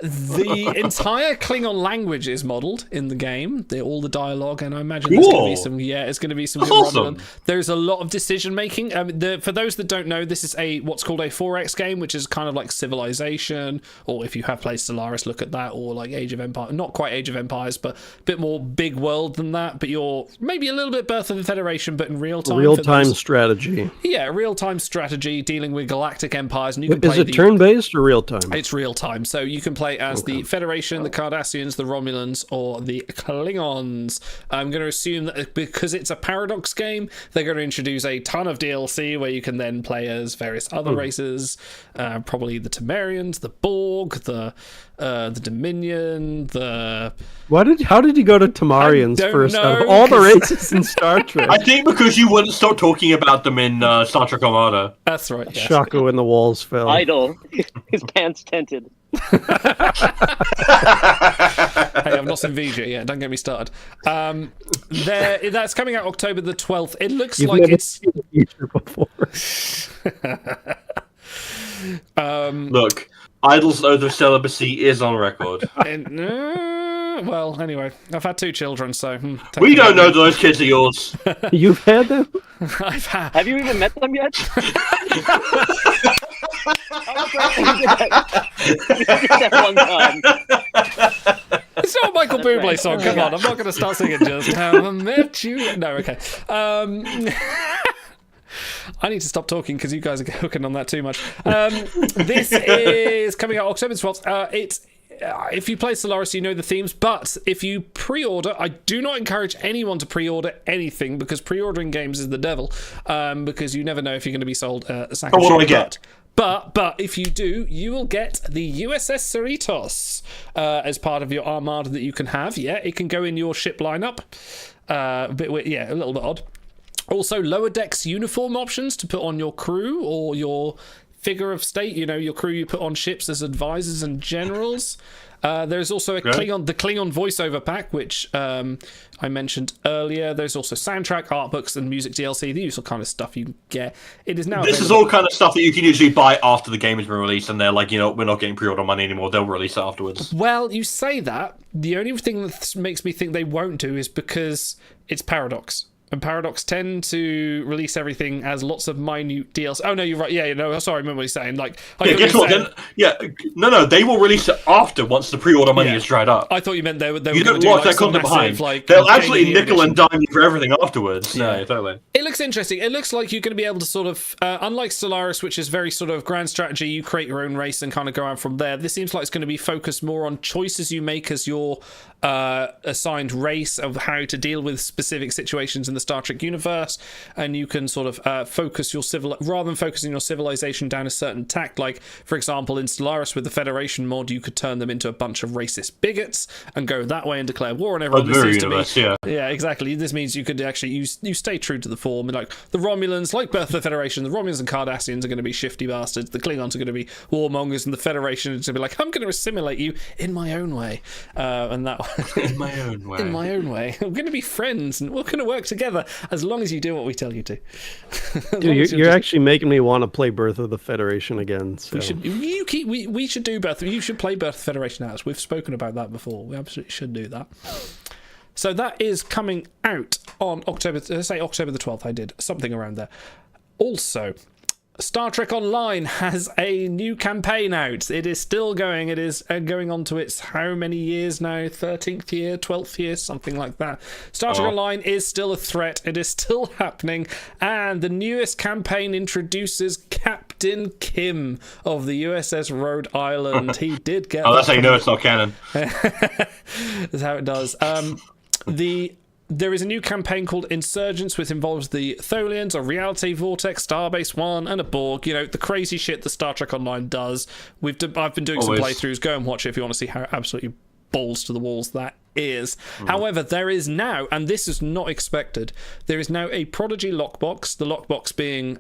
The entire Klingon language is modelled in the game. All the dialogue, and I imagine there's going to be some. Yeah, it's going to be some good awesome. Romulan. There's a lot of decision making. For those that don't know, this is what's called a 4X game, which is kind of like Civilization, or if you have played Stellaris, look at that, or like Age of Empires. Not quite Age of Empires, but a bit more big world than that. But you're maybe a little bit Birth of the Federation, but in real time. Real-time strategy. Yeah, real-time strategy dealing with galactic empires, and you can Is play it turn-based or real-time? It's real time, so you can play as the Federation, the Cardassians, the Romulans, or the Klingons. I'm going to assume that because it's a Paradox game, they're going to introduce a ton of DLC where you can then play as various other races, probably the Temerians, the Borg, the Dominion, the... How did you go to Tamarians I don't first out know, of all the 'cause- races in Star Trek? I think because you wouldn't stop talking about them in Star Trek Armada. That's right, yes. Shaco and the walls fell. Idol, his pants tinted. Hey, I've not seen Vija yet. Don't get me started. That's coming out October the 12th. It looks You've like never it's... seen the future before. Look, Idol's oath of celibacy is on record. Well, anyway, I've had 2 children, so... We don't know those kids are yours. You've had them? I've had... Have you even met them yet? that one time. It's not a Michael Bublé song, come on. I'm not going to start singing Just How I Met You. No, okay. I need to stop talking because you guys are hooking on that too much. This is coming out October 12th. If you play Stellaris, you know the themes, but if you pre-order, I do not encourage anyone to pre-order anything because pre-ordering games is the devil, because you never know if you're going to be sold a sack of what do I shit. get? But if you do, you will get the USS Cerritos as part of your armada that you can have. Yeah, it can go in your ship lineup. A little bit odd. Also, lower decks uniform options to put on your crew or your figure of state. You know, your crew you put on ships as advisors and generals. There's also the Klingon voiceover pack, which I mentioned earlier. There's also soundtrack, art books, and music DLC. The usual kind of stuff you get. It is now. This is all kind of stuff that you can usually buy after the game has been released, and they're like, we're not getting pre-order money anymore. They'll release it afterwards. Well, you say that. The only thing that makes me think they won't do is because it's Paradox. And Paradox tend to release everything as lots of minute DLC. Oh no, you're right. Yeah, sorry, I remember what you're saying. Guess what? No, they will release it after once the pre-order money is dried up. I thought you meant they were. You don't watch that content behind. They'll absolutely nickel and dime you for everything afterwards. Yeah. No, totally. It looks interesting. It looks like you're going to be able to sort of, unlike Stellaris, which is very sort of grand strategy. You create your own race and kind of go out from there. This seems like it's going to be focused more on choices you make as your assigned race of how to deal with specific situations in the Star Trek universe, and you can sort of focus your rather than focusing your civilization down a certain tack. Like, for example, in Stellaris with the Federation mod, you could turn them into a bunch of racist bigots and go that way and declare war on everyone. Yeah, exactly. This means you could actually you stay true to the form. Like the Romulans, like Birth of the Federation, the Romulans and Cardassians are going to be shifty bastards. The Klingons are going to be warmongers, and the Federation is going to be like, I'm going to assimilate you in my own way, and that. In my own way. In my own way. We're going to be friends and we're going to work together as long as you do what we tell you to. Dude, you're actually making me want to play Birth of the Federation again. So. We should do Birth. You should play Birth of the Federation out. We've spoken about that before. We absolutely should do that. So that is coming out on October the 12th. I did something around there. Also, Star Trek Online has a new campaign out. It is still going. It is going on to its how many years now? 13th year, 12th year, something like that. Star Trek Online is still a threat. It is still happening. And the newest campaign introduces Captain Kim of the USS Rhode Island. He did get... that's how you know it's not canon. That's how it does. There is a new campaign called Insurgents, which involves the Tholians, a reality vortex, Starbase One, and a Borg. You know, the crazy shit that Star Trek Online does. I've been doing some playthroughs. Go and watch it if you want to see how absolutely balls to the walls that is. However, there is now, and this is not expected, there is now a Prodigy lockbox. The lockbox being...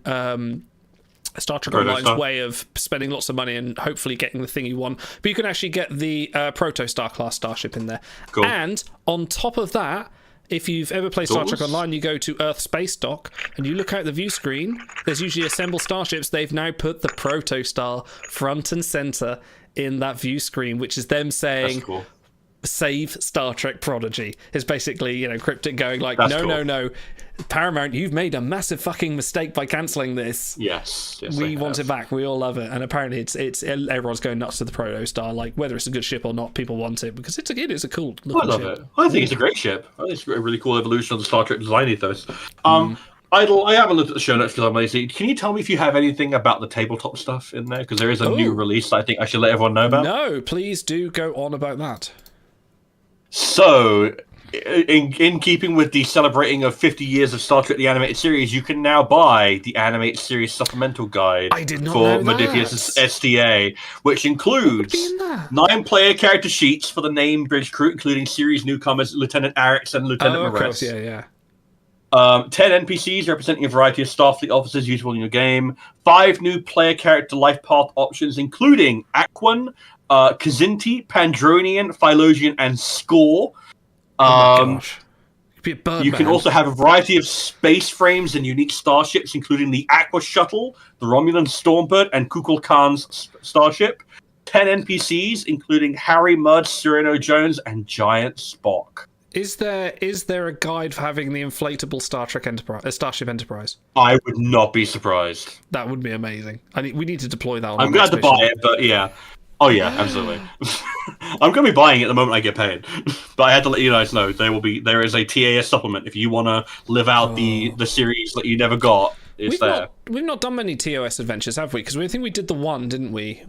Star Trek Online's way of spending lots of money and hopefully getting the thing you want. But you can actually get the Protostar class starship in there. Cool. And on top of that, if you've ever played Star Trek Online, you go to Earth Space Dock and you look out the view screen, there's usually assembled starships. They've now put the Protostar front and center in that view screen, which is them saying... That's cool. Save Star Trek Prodigy. Is basically, Cryptic going like, no, Paramount, you've made a massive fucking mistake by cancelling this. Yes we want it back. We all love it, and apparently it's everyone's going nuts to the Protostar. Like, whether it's a good ship or not, people want it because it is a cool looking ship. I love it. I think it's a great ship. I think it's a really cool evolution of the Star Trek design ethos. Idle, I haven't looked at the show notes because I'm lazy. Can you tell me if you have anything about the tabletop stuff in there? Because there is a new release that I think I should let everyone know about. No, please do go on about that. So, in keeping with the celebrating of 50 years of Star Trek the Animated Series, you can now buy the Animated Series Supplemental Guide for Modifius STA, which includes 9 player character sheets for the named bridge crew, including series newcomers Lieutenant Arix and Lieutenant Morales. Of course, yeah. 10 NPCs representing a variety of Starfleet officers usable in your game. 5 new player character life path options, including Aquan, Kazinti, Pandronian, Philosian, and Score. Gosh. You can also have a variety of space frames and unique starships, including the Aqua Shuttle, the Romulan Stormbird, and Kukulkan's starship. 10 NPCs, including Harry Mudd, Cyrano Jones, and Giant Spock. Is there a guide for having the inflatable Starship Enterprise? I would not be surprised. That would be amazing. We need to deploy that on I'm glad to buy it, but yeah. Oh yeah, absolutely. I'm going to be buying it the moment I get paid. But I had to let you guys know there is a TAS supplement if you want to live out the series that you never got. We've not done many TOS adventures, have we? Because I think we did the one, didn't we?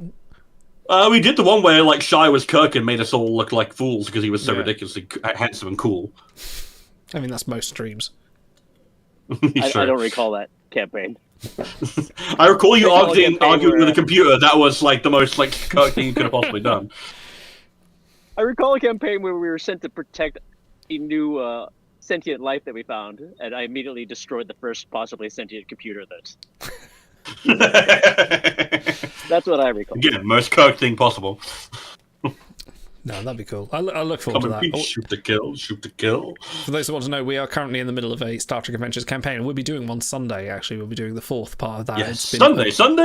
We did the one where Shai was Kirk and made us all look like fools because he was so ridiculously handsome and cool. I mean, that's most streams. I don't recall that campaign. I recall you arguing with a computer. That was the most Kirk thing you could have possibly done. I recall a campaign where we were sent to protect a new sentient life that we found, and I immediately destroyed the first possibly sentient computer that That's what I recall. Again, most Kirk thing possible. No, that'd be cool. I look forward to Come that. and shoot to kill, shoot to kill. For those who want to know, we are currently in the middle of a Star Trek Adventures campaign, and we'll be doing one Sunday, actually. We'll be doing the 4th part of that. Yes, It's been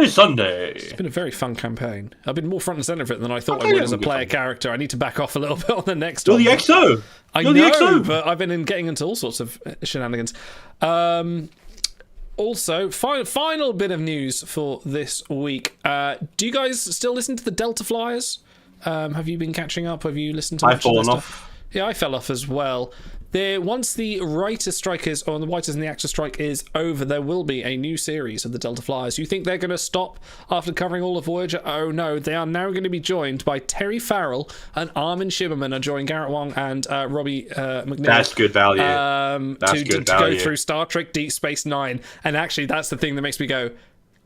Sunday. It's been a very fun campaign. I've been more front and centre of it than I thought Okay, I would as a good player fun. character. I need to back off a little bit on the next You're one. the XO. I You're know, the XO. but I've been getting into all sorts of shenanigans. Also, final bit of news for this week. Do you guys still listen to the Delta Flyers? Have you been catching up? Have you listened to much I've fallen of their off. stuff? Yeah, I fell off as well. Once the writer strike is, or the writers and the actor strike is over, there will be a new series of the Delta Flyers. You think they're going to stop after covering all of Voyager? Oh no, they are now going to be joined by Terry Farrell and Armin Shimmerman are joining Garrett Wang and Robbie McNeil. That's good value. To go through Star Trek Deep Space Nine. And actually, that's the thing that makes me go,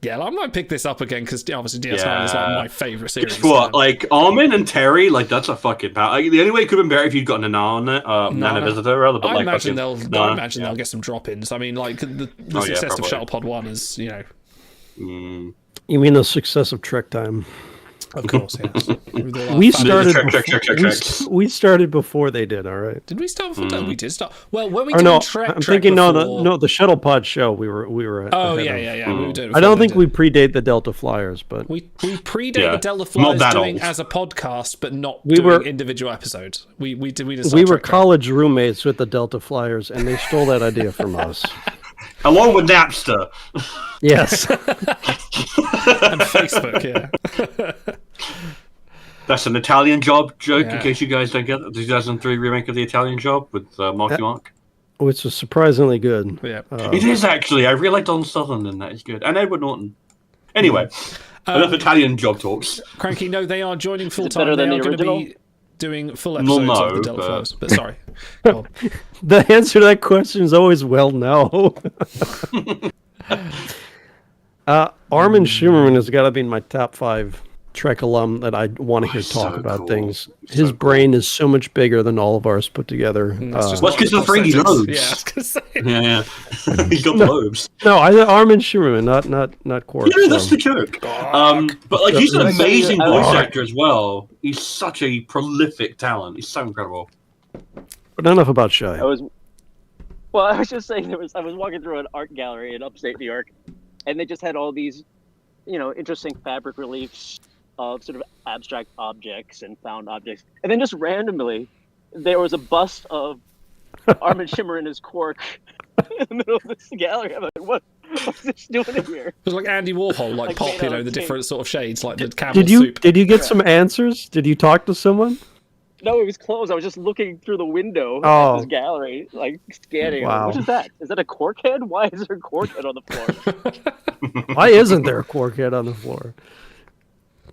yeah, I might pick this up again because obviously DS9 is like my favourite series. Guess what? Like Armin and Terry, like that's a fucking power. Like, the only way it could have been better if you'd gotten a Nana Visitor rather. But I like, imagine fucking, they'll get some drop-ins. I mean, like the success of Shuttlepod 1 is, You mean the success of Trek Time? Of course, yes. We started. Trek. We started before they did. All right. Did we start before? We did start. Well, when we Or did no, Trek, I'm Trek thinking before... the Shuttle Pod show. We were. Oh ahead yeah. of. We were doing it I don't before think they we did. predate the Delta Flyers, but We predate Yeah. the Delta Not Flyers that doing old. as a podcast, but not We doing were- individual episodes. We did we Star were Trek college roommates with the Delta Flyers, and they stole that idea from us. Along with Napster. Yes. and Facebook. Yeah. That's an Italian Job joke, Yeah. in case you guys don't get it. The 2003 remake of the Italian Job with Marky Mark. Which was surprisingly good. Yeah. It is actually. I really like Don Sutherland in that. He's good. And Edward Norton. Anyway, enough Italian Job talks. Cranky, no, they are joining full better time. They than are the going to original? be doing full episodes no, of the Delta but- Flyers. But sorry. Go on. The answer to that question is always well, no. Armin Shimmerman has got to be in my top 5 Trek alum that I want to hear he's talk so about cool. things. He's His so brain is so much bigger than all of ours put together. That's just What's not because of the fringy prosthetics. lobes? Yeah, I was gonna say. Yeah. He's got lobes. No, Armin Shimmerman, not Quark. Yeah, that's so. the joke. But like, he's an That's- amazing voice Fuck. actor as well. He's such a prolific talent. He's so incredible. But enough about Shy. I was just saying I was walking through an art gallery in upstate New York, and they just had all these, interesting fabric reliefs of sort of abstract objects and found objects, and then just randomly, there was a bust of Armin Shimmer and his Quark in the middle of this gallery. I'm like, what's this doing in here? It was like Andy Warhol, like Like pop, made out of the tape. different sort of shades, like the Campbell Did you soup. get some answers? Did you talk to someone? No, it was closed. I was just looking through the window Oh. at this gallery, like scanning. Wow. What is that? Is that a Quark head? Why is there a Quark head on the floor? Why isn't there a Quark head on the floor?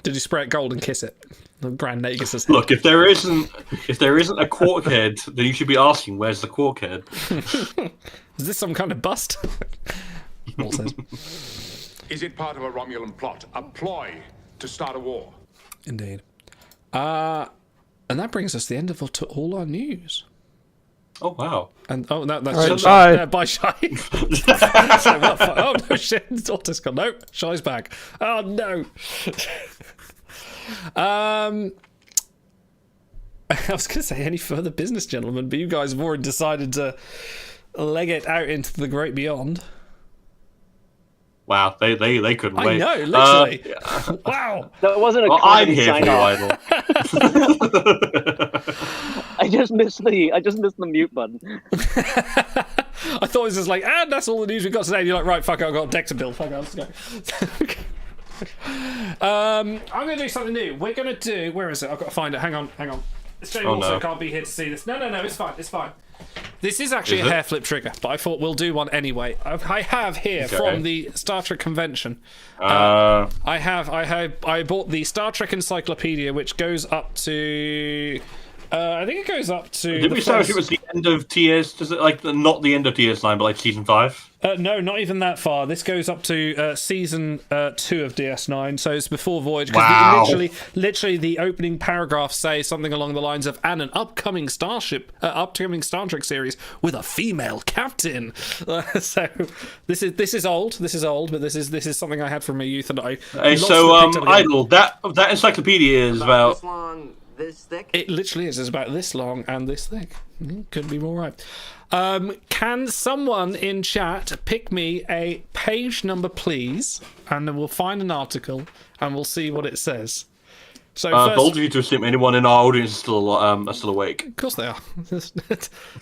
Did you spray it gold and kiss it? The Grand Negus's head. Look, if there isn't a Quark head, then you should be asking, where's the Quark head? Is this some kind of bust? Walt says. Is it part of a Romulan plot, a ploy to start a war? Indeed. And that brings us to the end of all our news. Oh wow! And that's All right, Shy. bye. Bye, Shy. So, oh no, shit! Autis gone. Nope, Shy's back. Oh no. I was going to say any further business, gentlemen, but you guys have already decided to leg it out into the great beyond. Wow, they couldn't I wait. know, literally. Wow. That wasn't a Well, I'm comedy here for sign you, off. Idol. I just missed the mute button. I thought it was just like, and that's all the news we got today. And you're like, right, fuck it, I've got a deck to build. Fuck it, let's go. I'm going to do something new. We're going to do... Where is it? I've got to find it. Hang on. Shane also no. can't be here to see this. No, it's fine. This is actually Is a it? hair flip trigger, but I thought we'll do one anyway. I have here Okay. from the Star Trek convention. Uh, I bought the Star Trek Encyclopedia, which goes up to I think it goes up to. Did we establish it was the end of TS? Does it like not the end of TS9, but like season 5? No, not even that far. This goes up to season 2 of DS9, so it's before Voyage. Wow. Literally, the opening paragraphs say something along the lines of "and an upcoming Star Trek series with a female captain." So this is old. This is old, but this is something I had from my youth, and I. Hey, lots so of it picked up again. Idle. That encyclopedia is about. This long, this thick. It literally is. It's about this long and this thick. Couldn't be more right. Can someone in chat pick me a page number, please? And then we'll find an article and we'll see what it says. So first, bold of you to assume anyone in our audience is still awake. of course they are.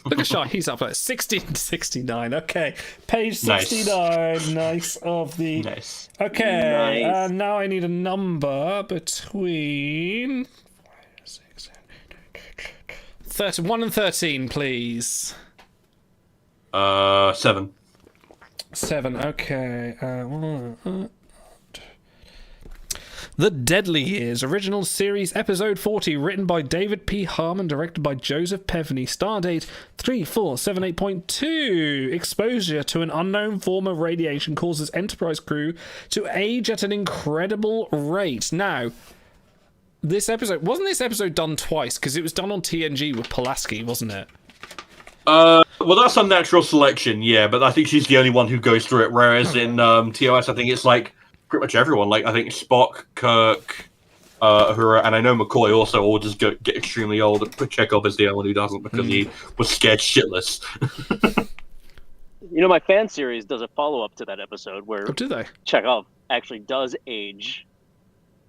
Look at Shy, he's up there. 1669. Okay, page 69. Nice of the. Nice. Okay, Nice. now I need a number between 31 and 13, please. 7. 7. Okay. The Deadly Years, original series, episode 40, written by David P. Harmon, directed by Joseph Pevney. Stardate 3478.2. Exposure to an unknown form of radiation causes Enterprise crew to age at an incredible rate. Now, wasn't this episode done twice? Because it was done on TNG with Pulaski, wasn't it? Well, that's unnatural selection, yeah, but I think she's the only one who goes through it. Whereas in TOS, I think it's like pretty much everyone. Like I think Spock, Kirk, Uhura, and I know McCoy also all just get extremely old. Chekhov is the only one who doesn't because he was scared shitless. You know, my fan series does a follow-up to that episode where Or do they? Chekhov actually does age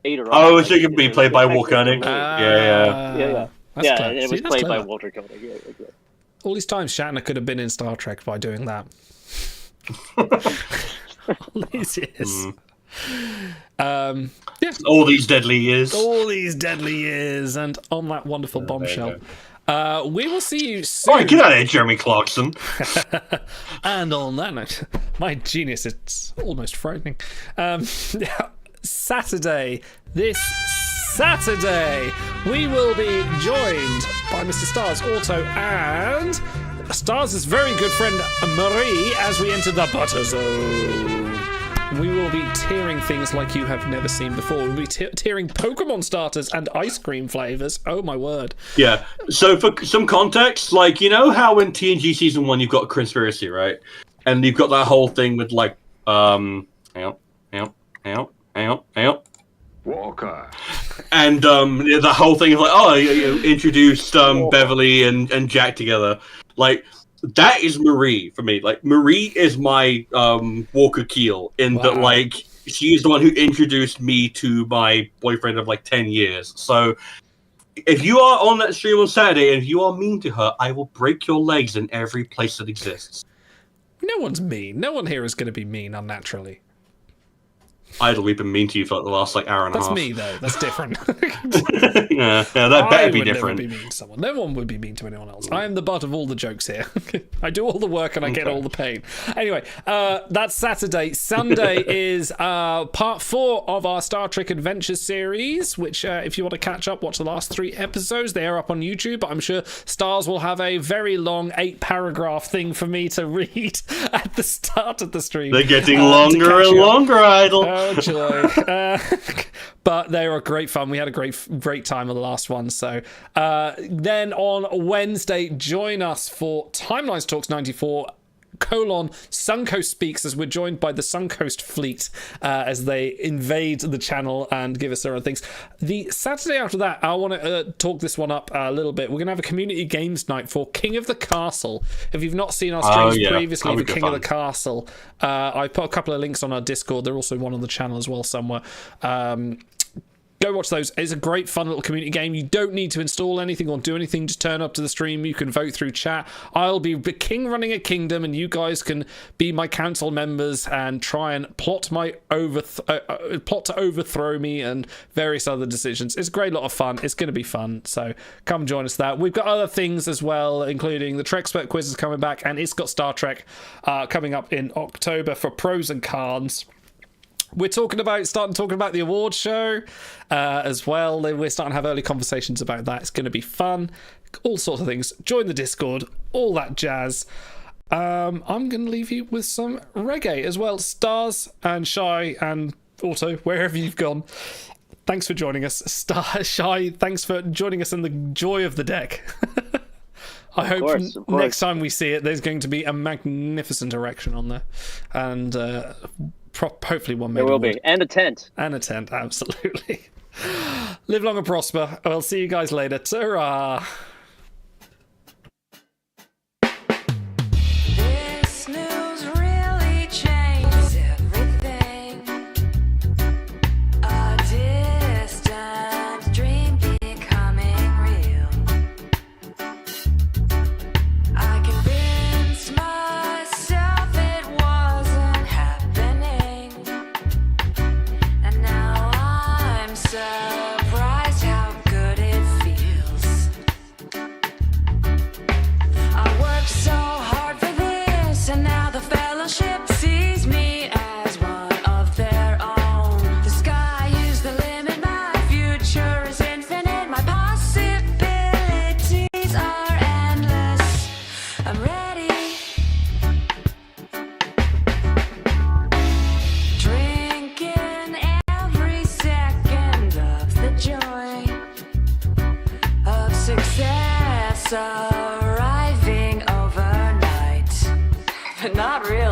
8 or Oh, so it can be played by Walker Koenig. Ah, Yeah. That's Yeah, clever. and it See, was that's played by clever. Walter Koenig. Yeah. All these times Shatner could have been in Star Trek by doing that. All these years. Yeah. All these deadly years. All these deadly years, and on that wonderful bombshell. We will see you All soon. right, get out of here, Jeremy Clarkson. And on that note, my genius, it's almost frightening. Saturday, this Saturday, we will be joined by Mr. Stars Auto and Stars' very good friend Marie as we enter the Butter Zone. We will be tearing things like you have never seen before. We'll be tearing Pokemon starters and ice cream flavors. Oh my word. Yeah. So for some context, like, you know how in TNG season 1 you've got conspiracy, right? And you've got that whole thing with like hang on. Walker. And the whole thing of like, you introduced Beverly and Jack together. Like, that is Marie for me. Like, Marie is my Walker Keel in that, like, she is the one who introduced me to my boyfriend of like 10 years. So if you are on that stream on Saturday and if you are mean to her, I will break your legs in every place that exists. No one's mean. No one here is going to be mean unnaturally. Idle, we've been mean to you for like, the last like hour and a That's half. me, though. That's different. yeah, that better be I would different. never be mean to someone. No one would be mean to anyone else. I am the butt of all the jokes here. I do all the work and I get all the pain. Anyway, that's Saturday. Sunday is part 4 of our Star Trek Adventures series, which if you want to catch up, watch the last 3 episodes. They are up on YouTube, but I'm sure Stars will have a very long 8-paragraph thing for me to read at the start of the stream. They're getting longer and longer, Idle. Oh joy! But they were great fun. We had a great time on the last one. So then on Wednesday, join us for Timelines Talks 94. Suncoast Speaks, as we're joined by the Suncoast fleet as they invade the channel and give us their own things. The Saturday after that, I want to talk this one up a little bit. We're going to have a community games night for King of the Castle. If you've not seen our streams previously for King of the Castle, I put a couple of links on our Discord. They're also one on the channel as well somewhere. Go watch those. It's a great, fun little community game. You don't need to install anything or do anything. Just turn up to the stream. You can vote through chat. I'll be the king running a kingdom, and you guys can be my council members and try and plot to overthrow me and various other decisions. It's a great lot of fun. It's going to be fun. So come join us. That we've got other things as well, including the Trexpert quiz is coming back, and it's got Star Trek coming up in October for pros and cons. We're starting talking about the award show as well. We're starting to have early conversations about that. It's going to be fun. All sorts of things. Join the Discord. All that jazz. I'm going to leave you with some reggae as well. Stars and Shy and Auto, wherever you've gone. Thanks for joining us. Shy, thanks for joining us in the joy of the deck. I hope course. next time we see it, there's going to be a magnificent erection on there. And hopefully one made There will of wood. be. And a tent. And a tent, absolutely. Live long and prosper. I'll see you guys later. Ta-ra! This news really changes everything. A distant dream becoming real. I convinced myself it wasn't happening, and now I'm surprised how good it feels. I worked so hard for this, and now the fellowship sees me as one of their own. The sky is the limit, my future is infinite, my possibilities are endless. I'm ready. Drinking every second of the joy of success arriving overnight. But not really.